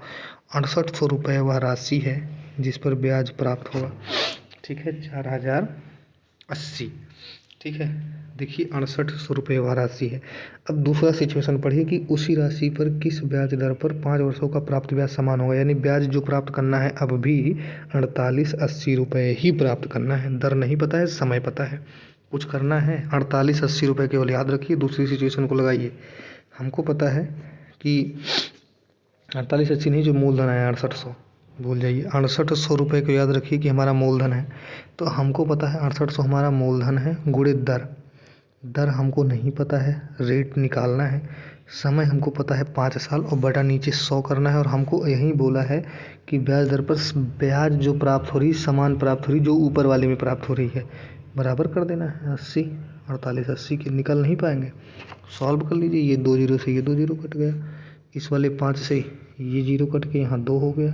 6800 रुपये वह राशि है जिस पर ब्याज प्राप्त होगा, ठीक है। 4080, ठीक है। देखिए 6800 रुपये वह राशि है। अब दूसरा सिचुएशन पढ़िए कि उसी राशि पर किस ब्याज दर पर 5 वर्षों का प्राप्त ब्याज समान होगा। यानी ब्याज जो प्राप्त करना है अब भी 4880 रुपये ही प्राप्त करना है। दर नहीं पता है, समय पता है, कुछ करना है। 4880 रुपये केवल याद रखिए। दूसरी सिचुएशन को लगाइए, हमको पता है कि 4880 नहीं, जो मूलधन है 6800, भूल जाइए। 6800 रुपये को याद रखिए कि हमारा मूलधन है। तो हमको पता है 6800 हमारा मूलधन है, गुणे दर, दर हमको नहीं पता है, रेट निकालना है। समय हमको पता है 5 साल और बटा नीचे 100 करना है। और हमको यही बोला है कि ब्याज दर पर ब्याज जो प्राप्त हो रही समान प्राप्त हो रही जो ऊपर वाले में प्राप्त हो रही है, बराबर कर देना है। 80 48 80 के निकल नहीं पाएंगे, सॉल्व कर लीजिए। ये 2 जीरो से ये 2 जीरो कट गया, इस वाले 5 से ये 0 कट के यहाँ 2 हो गया,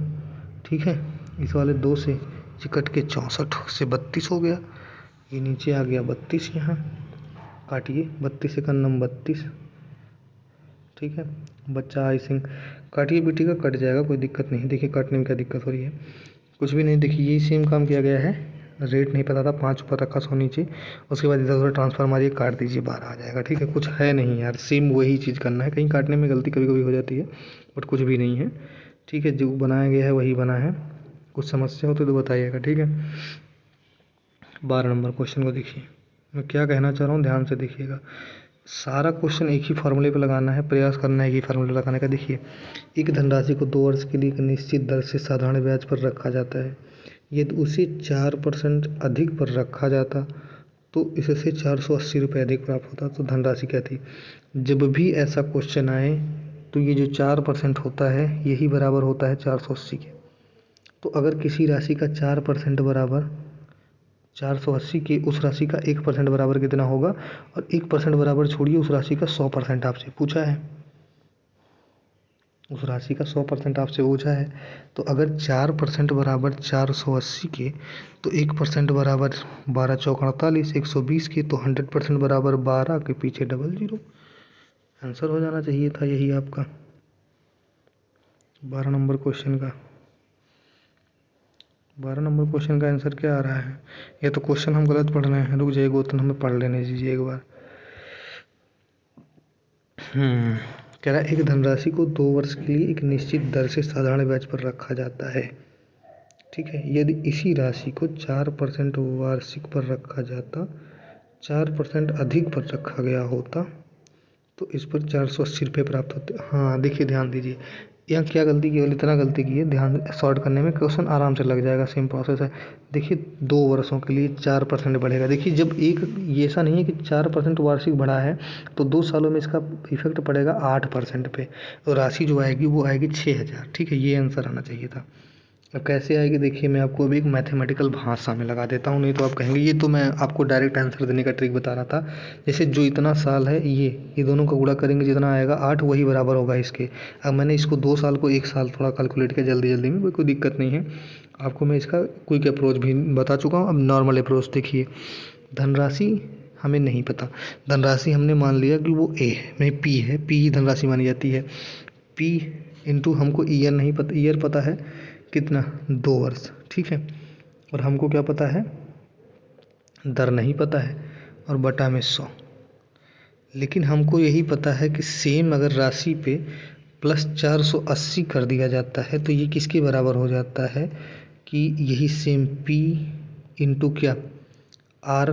ठीक है। इस वाले 2 से ये कट के 64 से 32 हो गया, ये नीचे आ गया 32, यहाँ काटिए 32 से कन्नम 32, ठीक है। बच्चा आई सिंह काटिए बेटी का, कट जाएगा, कोई दिक्कत नहीं। देखिए काटने में क्या दिक्कत हो रही है, कुछ भी नहीं। देखिए यही सेम काम किया गया है, रेट नहीं पता था, 5 ऊपर रखा 100 नीचे, उसके बाद इधर उधर ट्रांसफर मारिए, काट दीजिए, 12 आ जाएगा, ठीक है। कुछ है नहीं यार, सेम वही चीज़ करना है। कहीं काटने में गलती कभी कभी हो जाती है, बट कुछ भी नहीं है, ठीक है। जो बनाया गया है वही बना है, कुछ समस्या हो तो बताइएगा, ठीक है। 12 नंबर क्वेश्चन को देखिए, मैं क्या कहना चाह रहा हूँ, ध्यान से देखिएगा। सारा क्वेश्चन एक ही फार्मूले पे लगाना है, प्रयास करना है एक ही फार्मूले लगाने का। देखिए एक धनराशि को 2 वर्ष के लिए एक निश्चित दर से साधारण ब्याज पर रखा जाता है। यदि उसे 4% अधिक पर रखा जाता तो इससे 480 रुपये अधिक प्राप्त होता। तो धनराशि क्या थी। जब भी ऐसा क्वेश्चन आए तो ये जो 4% होता है यही बराबर होता है 480 के। तो अगर किसी राशि का 4% बराबर 480 के, उस राशि का 1% बराबर कितना होगा। और 1% बराबर छोड़िए, उस राशि का 100% आपसे पूछा है, उस राशि का 100% आपसे पूछा है। तो अगर 4% बराबर 480 के, तो 1% बराबर 12 चौक 48, 120 के, तो 100% बराबर 12 के पीछे डबल जीरो। आंसर हो जाना चाहिए था यही आपका 12 नंबर क्वेश्चन का। 12 नंबर क्वेश्चन का आंसर क्या आ रहा है? ये तो क्वेश्चन हम गलत पढ़ रहे हैं, रुक जाइए वो तो हमें पढ़ लेने दीजिए एक बार। कह रहा है एक धनराशि को 2 वर्ष के लिए एक निश्चित दर से साधारण ब्याज पर रखा जाता है। ठीक है, यदि इसी राशि को 4% वार्षिक पर रखा जाता, 4% अधिक पर रखा गया होता तो इस पर 480 रुपये प्राप्त होते। हाँ देखिए, ध्यान दीजिए यहाँ क्या गलती की, केवल इतना गलती की है, ध्यान सॉर्ट करने में क्वेश्चन आराम से लग जाएगा, सेम प्रोसेस है। देखिए 2 वर्षों के लिए 4% बढ़ेगा। देखिए जब एक, ये ऐसा नहीं है कि 4% वार्षिक बढ़ा है तो 2 सालों में इसका इफेक्ट पड़ेगा 8% पे, तो राशि जो आएगी वो आएगी 6,000। ठीक है, ये आंसर आना चाहिए था। अब कैसे आएगी देखिए, मैं आपको अभी एक मैथमेटिकल भाषा में लगा देता हूँ, नहीं तो आप कहेंगे ये तो मैं आपको डायरेक्ट आंसर देने का ट्रिक बता रहा था। जैसे जो इतना साल है ये दोनों का गुणा करेंगे जितना आएगा 8 वही बराबर होगा इसके। अब मैंने इसको 2 साल को 1 साल थोड़ा कैलकुलेट किया जल्दी जल्दी में, कोई दिक्कत नहीं है। आपको मैं इसका क्विक अप्रोच भी बता चुका हूँ। अब नॉर्मल अप्रोच देखिए, धनराशि हमें नहीं पता, धनराशि हमने मान लिया कि वो ए है, नहीं पी है, पी ही धनराशि मानी जाती है। पी इंटू हमको ईयर नहीं पता, ईयर पता है कितना, 2 वर्ष। ठीक है, और हमको क्या पता है, दर नहीं पता है, और बटा में 100। लेकिन हमको यही पता है कि सेम अगर राशि पे प्लस 480 कर दिया जाता है तो ये किसके बराबर हो जाता है कि यही सेम पी इंटू क्या, R,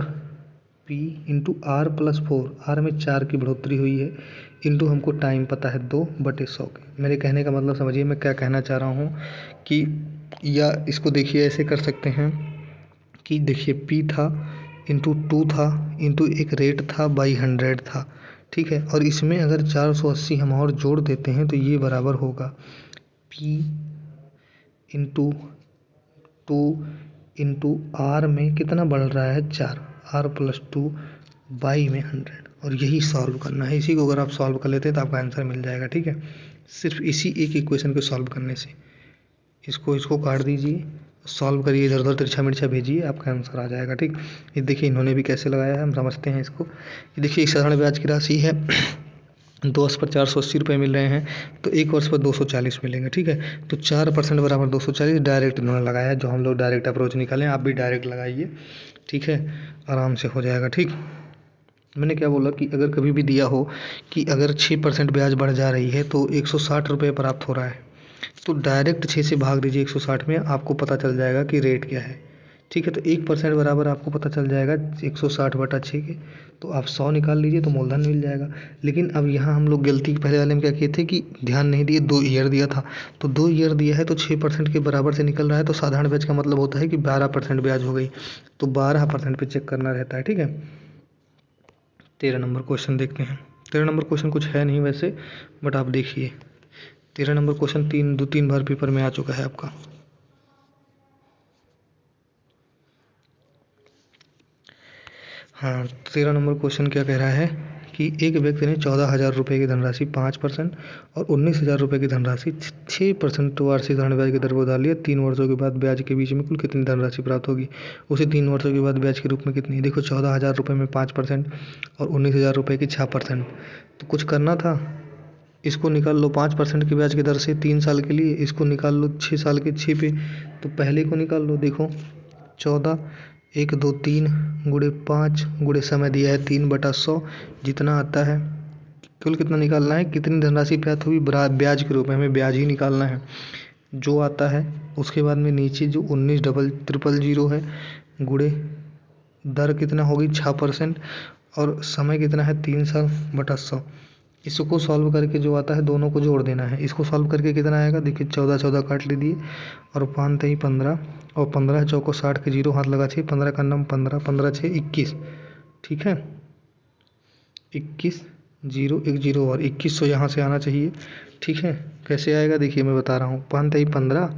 P into R plus 4, R में 4 की बढ़ोतरी हुई है, इंटू हमको टाइम पता है 2/100 के। मेरे कहने का मतलब समझिए मैं क्या कहना चाह रहा हूँ कि, या इसको देखिए ऐसे कर सकते हैं कि देखिए पी था इंटू 2 था इंटू एक रेट था बाई 100 था। ठीक है, और इसमें अगर 480 हम और जोड़ देते हैं तो ये बराबर होगा पी इंटू 2 इंटू आर में कितना बढ़ रहा है 4, आर प्लस 2 बाई में 100, और यही सॉल्व करना है। इसी को अगर आप सॉल्व कर लेते हैं तो आपका आंसर मिल जाएगा। ठीक है, सिर्फ इसी एक इक्वेशन को सॉल्व करने से, इसको काट दीजिए, सॉल्व करिए, इधर उधर तिरछा मिर्छा भेजिए, आपका आंसर आ जाएगा। ठीक, ये देखिए इन्होंने भी कैसे लगाया है, हम समझते हैं इसको। ये देखिए एक साधारण ब्याज की राशि है, 2 वर्ष पर 480 रुपये मिल रहे हैं, तो 1 वर्ष पर 240 मिलेंगे। ठीक है, तो 4% बराबर 240 डायरेक्ट इन्होंने लगाया है, जो हम लोग डायरेक्ट अप्रोच निकालें, आप भी डायरेक्ट लगाइए। ठीक है, आराम से हो जाएगा। ठीक, मैंने क्या बोला कि अगर कभी भी दिया हो कि अगर 6% ब्याज बढ़ जा रही है तो 160 रुपये प्राप्त हो रहा है, तो डायरेक्ट 6 से भाग दीजिए 160 में, आपको पता चल जाएगा कि रेट क्या है। ठीक है, तो 1% बराबर आपको पता चल जाएगा 160/6 के, तो आप 100 निकाल लीजिए तो मूलधन मिल जाएगा। लेकिन अब यहाँ हम लोग गलती पहले वाले में क्या किए थे कि ध्यान नहीं दिए, 2 ईयर दिया था, तो 2 ईयर दिया है तो 6% के बराबर से निकल रहा है, तो साधारण ब्याज का मतलब होता है कि 12% ब्याज हो गई, तो 12% पे चेक करना रहता है। ठीक है, 13 नंबर क्वेश्चन देखते हैं। 13 नंबर क्वेश्चन कुछ है नहीं वैसे, बट आप देखिए 13 नंबर क्वेश्चन 3 बार पेपर में आ चुका है आपका। हाँ, 13 नंबर क्वेश्चन क्या कह रहा है कि एक व्यक्ति ने 14,000 रुपये की धनराशि 5% और 19,000 रुपये की धनराशि 6% वार्षिक साधारण ब्याज की दर पर उधार लिया। 3 वर्षों के बाद ब्याज के बीच में कुल कितनी धनराशि प्राप्त होगी, उसे 3 वर्षों के बाद ब्याज के रूप में कितनी। देखो 14,000 रुपये में 5% और 19,000 रुपये की 6%, तो कुछ करना था, इसको निकाल लो 5% की ब्याज की दर से 3 साल के लिए, इसको निकाल लो 6 साल के 6 पे, तो पहले को निकाल लो। देखो 14, 1 2 3 गुणे 5 गुणे समय दिया है 3/100, जितना आता है कुल कितना निकालना है, कितनी धनराशि प्राप्त हुई ब्याज के रूप में, हमें ब्याज ही निकालना है जो आता है। उसके बाद में नीचे जो 19,000 है गुणे दर कितना होगी 6% और समय कितना है 3 साल/100। इसको सॉल्व करके जो आता है दोनों को जोड़ देना है। इसको सॉल्व करके कितना आएगा, देखिए 14 काट लीजिए और 5 3 15 और 15 चौको 60 के 0 हाथ लगा 6, 15 का नाम 15, 15 6 21। ठीक है, 21 0 1 0 और 2100 यहाँ से आना चाहिए। ठीक है, कैसे आएगा देखिए मैं बता रहा हूँ, 5 3 15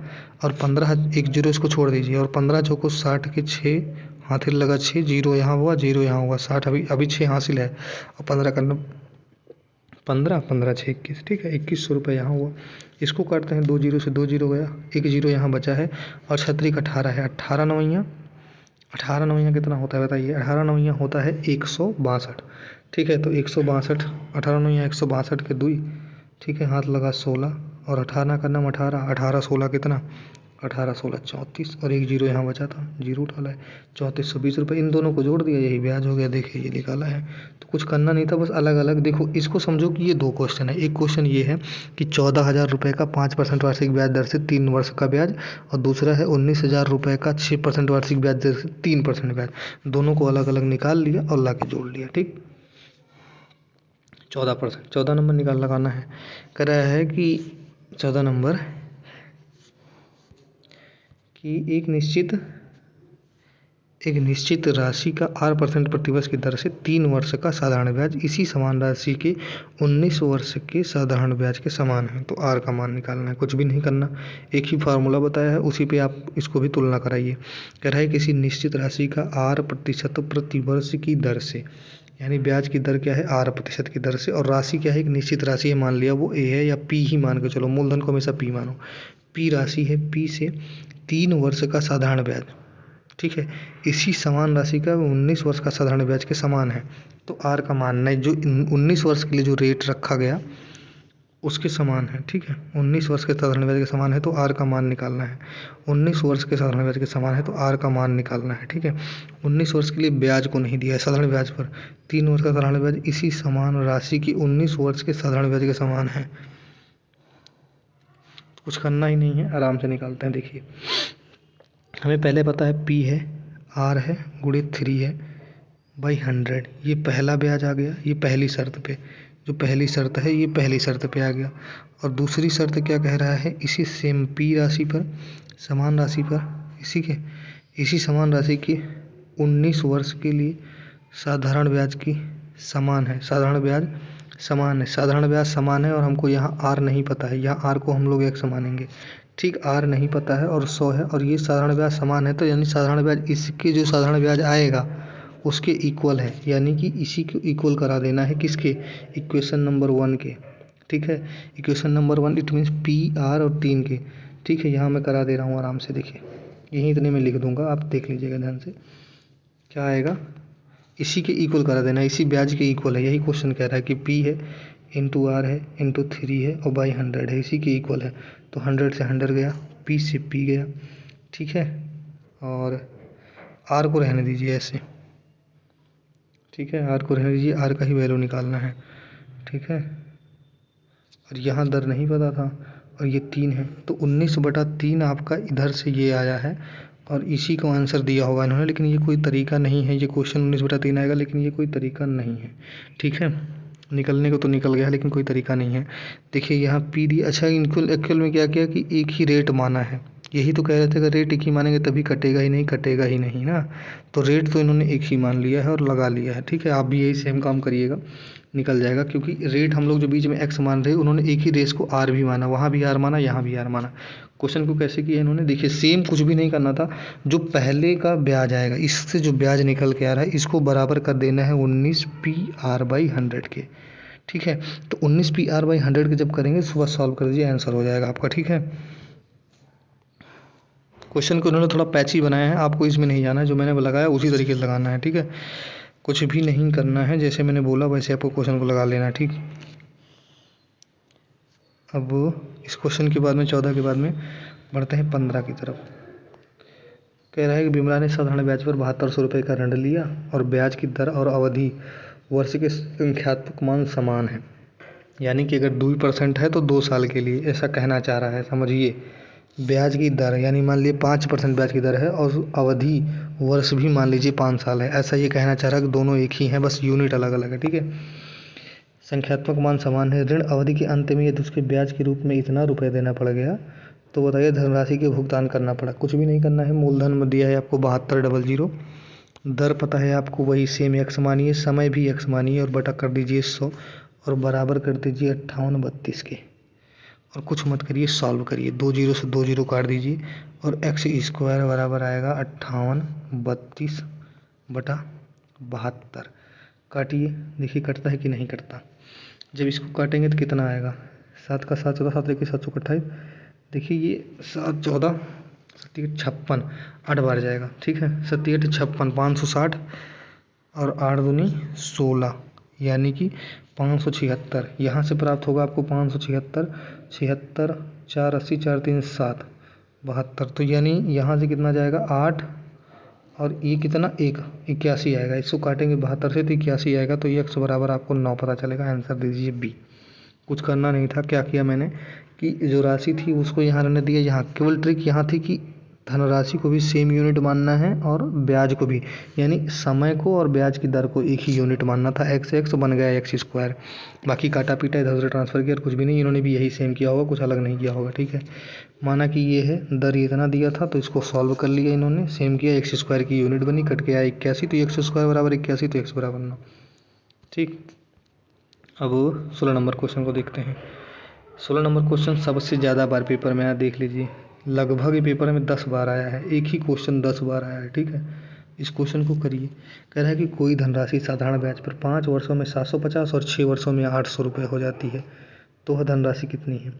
और 15 1 0 इसको छोड़ दीजिए और 15 चौको 60 के 6 हाथ लगा 6, 0 यहाँ हुआ 0 यहाँ हुआ 60, अभी 6 हासिल है और 15 का नाम 15 15 6 21। ठीक है, 2100 रुपये यहाँ हुआ। इसको काटते हैं, 2 0 से 2 0 गया, 1 0 यहाँ बचा है और 36 18 है, 18 9 18 9 कितना होता है बताइए, 18 9 होता है 162। ठीक है, तो 162, 18 9 162 के 2। ठीक है, हाथ लगा 16 और 18 का नाम 18, 18 16 कितना 18, 16, 34 और एक जीरो यहाँ बचा था, जीरो डाला है, 3420 रुपये। इन दोनों को जोड़ दिया, यही ब्याज हो गया। देखिए ये निकाला है। तो कुछ करना नहीं था, बस अलग अलग देखो। इसको समझो कि ये 2 क्वेश्चन है। एक क्वेश्चन ये है कि 14,000 रुपये का 5% वार्षिक ब्याज दर से 3 वर्ष का ब्याज, और दूसरा है 19,000 रुपये का 6% वार्षिक ब्याज दर से 3% ब्याज। दोनों को अलग अलग निकाल लिया और ला के जोड़ लिया। ठीक, 14%, 14 नंबर लगाना है। कह रहा है कि 14 नंबर कि एक निश्चित राशि का 8% प्रतिवर्ष की दर से 3 वर्ष का साधारण ब्याज इसी समान राशि के 19 वर्ष के साधारण ब्याज के समान है। तो आर का मान निकालना है, कुछ भी नहीं करना, एक ही फार्मूला बताया है, उसी पे आप इसको भी तुलना कराइए। कह रहा है किसी निश्चित राशि का 8% प्रतिवर्ष की दर से, यानी ब्याज की दर क्या है 8% की दर से, और राशि क्या है एक निश्चित राशि है, मान लिया वो ए है या पी ही मान के चलो, मूलधन को हमेशा पी मानो, पी राशि है, पी से 3 वर्ष का साधारण ब्याज, ठीक है, इसी समान राशि का 19 वर्ष का साधारण ब्याज के समान है। तो आर का मान है जो 19 वर्ष के लिए जो रेट रखा गया उसके समान है। ठीक है, 19 वर्ष के साधारण ब्याज के समान है, तो आर का मान निकालना है। 19 वर्ष के साधारण ब्याज के समान है, तो आर का मान निकालना है। ठीक है, 19 वर्ष के लिए ब्याज को नहीं दिया है, साधारण ब्याज पर 3 वर्ष का साधारण ब्याज इसी समान राशि की 19 वर्ष के साधारण ब्याज के समान है। कुछ करना ही नहीं है, आराम से निकालते हैं। देखिए हमें पहले पता है P है, R है, गुणित 3 है बाई 100, ये पहला ब्याज आ गया, ये पहली शर्त पे, जो पहली शर्त है ये पहली शर्त पे आ गया। और दूसरी शर्त क्या कह रहा है, इसी सेम P राशि पर, समान राशि पर, इसी समान राशि की 19 वर्ष के लिए साधारण ब्याज की समान है, साधारण ब्याज समान है, साधारण ब्याज समान है, और हमको यहाँ R नहीं पता है, यहाँ R को हम लोग 1 मानेंगे। ठीक, R नहीं पता है और 100 है, और ये साधारण ब्याज समान है, तो यानी साधारण ब्याज इसके जो साधारण ब्याज आएगा उसके इक्वल है, यानी कि इसी को इक्वल करा देना है, किसके, इक्वेशन नंबर 1 के। ठीक है, equation number 1 it means P, R और 3 के। ठीक है, यहाँ मैं करा दे रहा हूँ आराम से, देखिए यहीं इतने में लिख दूंगा, आप देख लीजिएगा ध्यान से क्या आएगा, इसी के इक्वल करा देना, इसी ब्याज के इक्वल है, यही क्वेश्चन कह रहा है कि P है इंटू R है इंटू 3 है और बाई 100 है, इसी के इक्वल है। तो 100 से 100 गया, P से P गया। ठीक है, और R को रहने दीजिए ऐसे। ठीक है, R को रहने दीजिए, R का ही वैल्यू निकालना है। ठीक है, और यहाँ दर नहीं पता था, और ये 3 है, तो 19/3 आपका इधर से ये आया है, और इसी को आंसर दिया होगा इन्होंने, लेकिन ये कोई तरीका नहीं है, ये क्वेश्चन 19/3 आएगा, लेकिन ये कोई तरीका नहीं है। ठीक है, निकलने को तो निकल गया, लेकिन कोई तरीका नहीं है। देखिए यहाँ पी दी, अच्छा इनको एक्चुअल में क्या किया कि एक ही रेट माना है, यही तो कह रहे थे अगर रेट एक ही मानेंगे तभी कटेगा ही नहीं, कटेगा ही नहीं ना, तो रेट तो इन्होंने एक ही मान लिया है और लगा लिया है। ठीक है, आप भी यही सेम काम करिएगा, निकल जाएगा, क्योंकि रेट हम लोग जो बीच में एक्स मान रहे उन्होंने एक ही रेस को आर भी माना, वहाँ भी आर माना, यहाँ भी आर माना। क्वेश्चन को कैसे किया इन्होंने, देखिए सेम कुछ भी नहीं करना था, जो पहले का ब्याज आएगा इससे जो ब्याज निकल के आ रहा है इसको बराबर कर देना है 19PR/100 के। ठीक है, तो 19PR/100 के जब करेंगे सुबह सॉल्व कर दीजिए, आंसर हो जाएगा आपका। ठीक है, क्वेश्चन को उन्होंने थोड़ा पैची बनाया है, आपको इसमें नहीं जाना है, जो मैंने लगाया उसी तरीके से लगाना है। ठीक है, कुछ भी नहीं करना है, जैसे मैंने बोला वैसे आपको क्वेश्चन को लगा लेना है। ठीक, अब इस क्वेश्चन के बाद में 14 के बाद में बढ़ते हैं 15 की तरफ। कह रहा है कि बिमला ने साधारण ब्याज पर 7200 रुपये का ऋण लिया और ब्याज की दर और अवधि वर्ष के संख्यात्मक मान समान है, यानी कि अगर 2% है तो 2 साल के लिए, ऐसा कहना चाह रहा है। समझिए, ब्याज की दर यानी मान लीजिए 5% ब्याज की दर है, और अवधि वर्ष भी मान लीजिए 5 साल है, ऐसा ये कहना चाह रहा है कि दोनों एक ही हैं, बस यूनिट अलग अलग है। ठीक है, संख्यात्मक मान समान है, ऋण अवधि के अंत में यदि उसके ब्याज के रूप में इतना रुपये देना पड़ गया तो बताइए धनराशि के भुगतान करना पड़ा। कुछ भी नहीं करना है, मूलधन में दिया है आपको 7200, दर पता है आपको वही सेम एक्स मानिए, समय भी एक्स मानिए, और बटा कर दीजिए 100 और बराबर कर दीजिए 5832 के, और कुछ मत करिए, सॉल्व करिए, 2 जीरो से 2 जीरो काट दीजिए, और एक्स स्क्वायर बराबर आएगा 5832/72। काटिए, देखिए कटता है कि नहीं कटता। जब इसको काटेंगे तो कितना आएगा, 7 का 7 14, 7 1 7 28, देखिए ये 7 14 7 56, 8 बार जाएगा। ठीक है, 7 8 56, 560, और 8 दूनी 16, यानी कि 576। यहाँ से प्राप्त होगा आपको 576, 76 4 80 4 3 7, 72, तो यानी यहाँ से कितना जाएगा 8 और ये कितना 81 आएगा। इसको काटेंगे 72 से तो 81 आएगा, तो ये x बराबर आपको 9 पता चलेगा। आंसर दीजिए बी। कुछ करना नहीं था। क्या किया मैंने कि जो राशि थी उसको यहाँ रहने दिया। यहाँ केवल ट्रिक यहाँ थी कि धनराशि को भी सेम यूनिट मानना है और ब्याज को भी, यानी समय को और ब्याज की दर को एक ही यूनिट मानना था। x बन गया x²। बाकी काटा पीटा इधर उधर ट्रांसफ़र किया कुछ भी नहीं, इन्होंने भी यही सेम किया होगा, कुछ अलग नहीं किया होगा। ठीक है, माना कि ये है दर इतना दिया था तो इसको सॉल्व कर लिया इन्होंने, सेम किया, x² की यूनिट बनी, कट के आया 81, तो x² बराबर 81, तो x बराबर 9। ठीक, अब 16 नंबर क्वेश्चन को देखते हैं। 16 नंबर क्वेश्चन सबसे ज़्यादा बार पेपर में आया, देख लीजिए। लगभग पेपर में 10 बार आया है, एक ही क्वेश्चन 10 बार आया है। ठीक है, इस क्वेश्चन को करिए। कह रहा है कि कोई धनराशि साधारण ब्याज पर 5 वर्षों में 750 और 6 वर्षों में 800 रुपये हो जाती है, तो वह धनराशि कितनी है।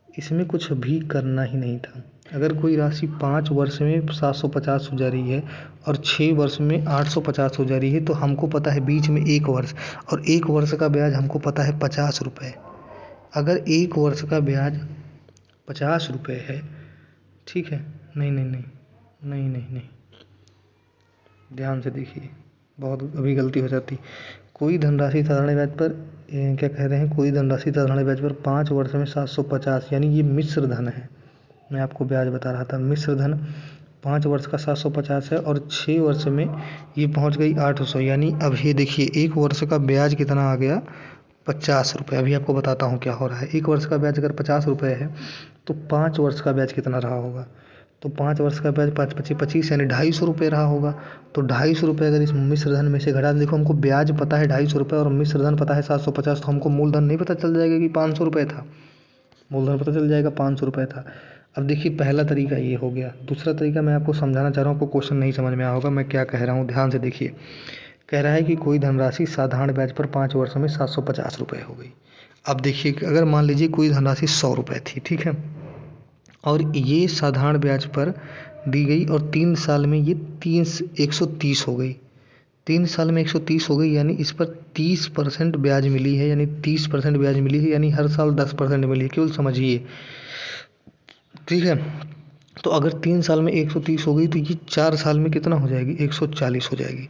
इसमें कुछ भी करना ही नहीं था। अगर कोई राशि 5 वर्ष में 750 हो जा रही है और 6 वर्ष में 850 हो जा रही है, तो हमको पता है बीच में 1 वर्ष, और 1 वर्ष का ब्याज हमको पता है 50 रुपये। अगर 1 वर्ष का ब्याज 50 रुपये है, ठीक है, नहीं नहीं नहीं नहीं नहीं नहीं, ध्यान से देखिए, बहुत अभी गलती हो जाती। कोई धनराशि साधारण ब्याज पर क्या कह रहे हैं, कोई धनराशि साधारण ब्याज पर 5 वर्ष में 750, यानी ये मिश्र धन है। मैं आपको ब्याज बता रहा था, मिश्र धन 5 वर्ष का 750 है और 6 वर्ष में ये पहुंच गई 800, यानी अब ये देखिए 1 वर्ष का ब्याज कितना आ गया 50 रुपये। अभी आपको बताता हूँ क्या हो रहा है। 1 वर्ष का ब्याज अगर 50 रुपये है तो 5 वर्ष का ब्याज कितना रहा होगा, तो 5 वर्ष का ब्याज 5 25 25 यानी 250 रुपये रहा होगा। तो 250 रुपये अगर इस मिश्र धन में से घटा, देखो हमको ब्याज पता है 250 रुपये और मिश्र धन पता है 750, तो हमको मूलधन नहीं पता चल जाएगा कि 500 रुपये था, मूलधन पता चल जाएगा 500 रुपये था। अब देखिए पहला तरीका ये हो गया। दूसरा तरीका मैं आपको समझाना चाह रहा हूँ, आपको क्वेश्चन नहीं समझ में आया होगा मैं क्या कह रहा हूँ, ध्यान से देखिए। कह रहा है कि कोई धनराशि साधारण ब्याज पर 5 वर्षों में 750 रुपये हो गई। अब देखिए अगर मान लीजिए कोई धनराशि 100 रुपये थी, ठीक है, और ये साधारण ब्याज पर दी गई और 3 साल में ये 130 हो गई। 3 साल में 130 हो गई, यानी इस पर 30% ब्याज मिली है, यानी 30% ब्याज मिली है, यानी हर साल 10% मिली है, केवल समझिए। ठीक है, तो अगर 3 साल में 130 हो गई तो ये 4 साल में कितना हो जाएगी, 140 हो जाएगी।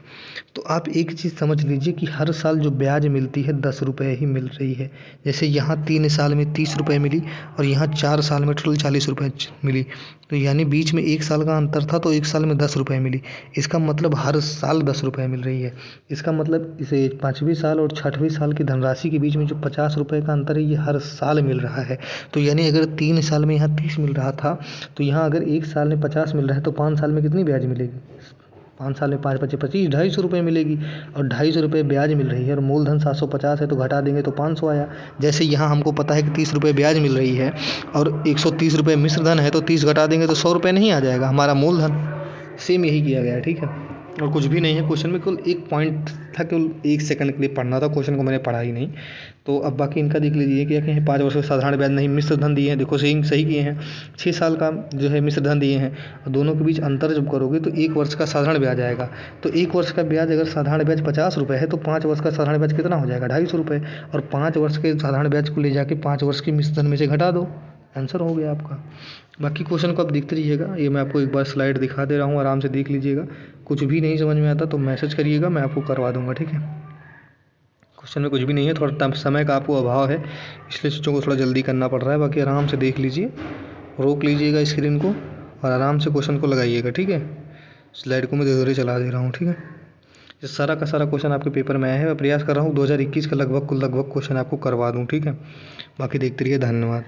तो आप एक चीज़ समझ लीजिए कि हर साल जो ब्याज मिलती है 10 रुपये ही मिल रही है। जैसे यहाँ 3 साल में 30 रुपये मिली और यहाँ 4 साल में टोटल 40 रुपये मिली, तो यानी बीच में 1 साल का अंतर था, तो 1 साल में 10 रुपये मिली। इसका मतलब हर साल 10 रुपये मिल रही है। इसका मतलब इसे 5वीं साल और 6वीं साल की धनराशि के बीच में जो 50 रुपये का अंतर है ये हर साल मिल रहा है। तो यानी अगर 3 साल में यहाँ 30 मिल रहा था, तो यहाँ अगर 1 साल में 50 मिल रहा है, तो 5 साल में कितनी ब्याज मिलेगी, 5 साल में 5 25 25 250 रुपये मिलेगी, और 250 रुपये ब्याज मिल रही है और मूलधन 750 है, तो घटा देंगे तो 500 आया। जैसे यहाँ हमको पता है कि 30 रुपये ब्याज मिल रही है और 130 रुपये मिश्र धन है, तो 30 घटा देंगे तो 100 रुपये नहीं आ जाएगा हमारा मूलधन। सेम यही किया गया है, ठीक है, और कुछ भी नहीं है क्वेश्चन में, केवल एक पॉइंट था, केवल 1 सेकंड के लिए पढ़ना था, क्वेश्चन को मैंने पढ़ा ही नहीं। तो अब बाकी इनका देख लीजिए क्या कहें, 5 वर्ष का साधारण ब्याज नहीं, मिश्र धन दिए हैं, देखो सही किए हैं। 6 साल का जो है मिश्र धन दिए हैं, और दोनों के बीच अंतर जब करोगे तो 1 वर्ष का साधारण ब्याज आएगा। तो 1 वर्ष का ब्याज अगर साधारण ब्याज 50 रुपये है, तो 5 वर्ष का साधारण ब्याज कितना हो जाएगा, 250 रुपये, और 5 वर्ष के साधारण ब्याज को ले जाके 5 वर्ष की मिश्र धन में से घटा दो, आंसर हो गया आपका। बाकी क्वेश्चन को आप देखते रहिएगा, ये मैं आपको एक बार स्लाइड दिखा दे रहा हूँ, आराम से देख लीजिएगा। कुछ भी नहीं समझ में आता तो मैसेज करिएगा, मैं आपको करवा दूंगा, ठीक है। क्वेश्चन में कुछ भी नहीं है, थोड़ा समय का आपको अभाव है, इसलिए चीज़ों को थोड़ा जल्दी करना पड़ रहा है। बाकी आराम से देख लीजिए, रोक लीजिएगा स्क्रीन को और आराम से क्वेश्चन को लगाइएगा, ठीक है। स्लाइड को मैं धीरे धीरे चला दे रहा हूँ, ठीक है। ये सारा का सारा क्वेश्चन आपके पेपर में आया है, मैं प्रयास कर रहा हूँ 2021 का लगभग क्वेश्चन आपको करवा दूँ, ठीक है। बाकी देखते रहिए, धन्यवाद।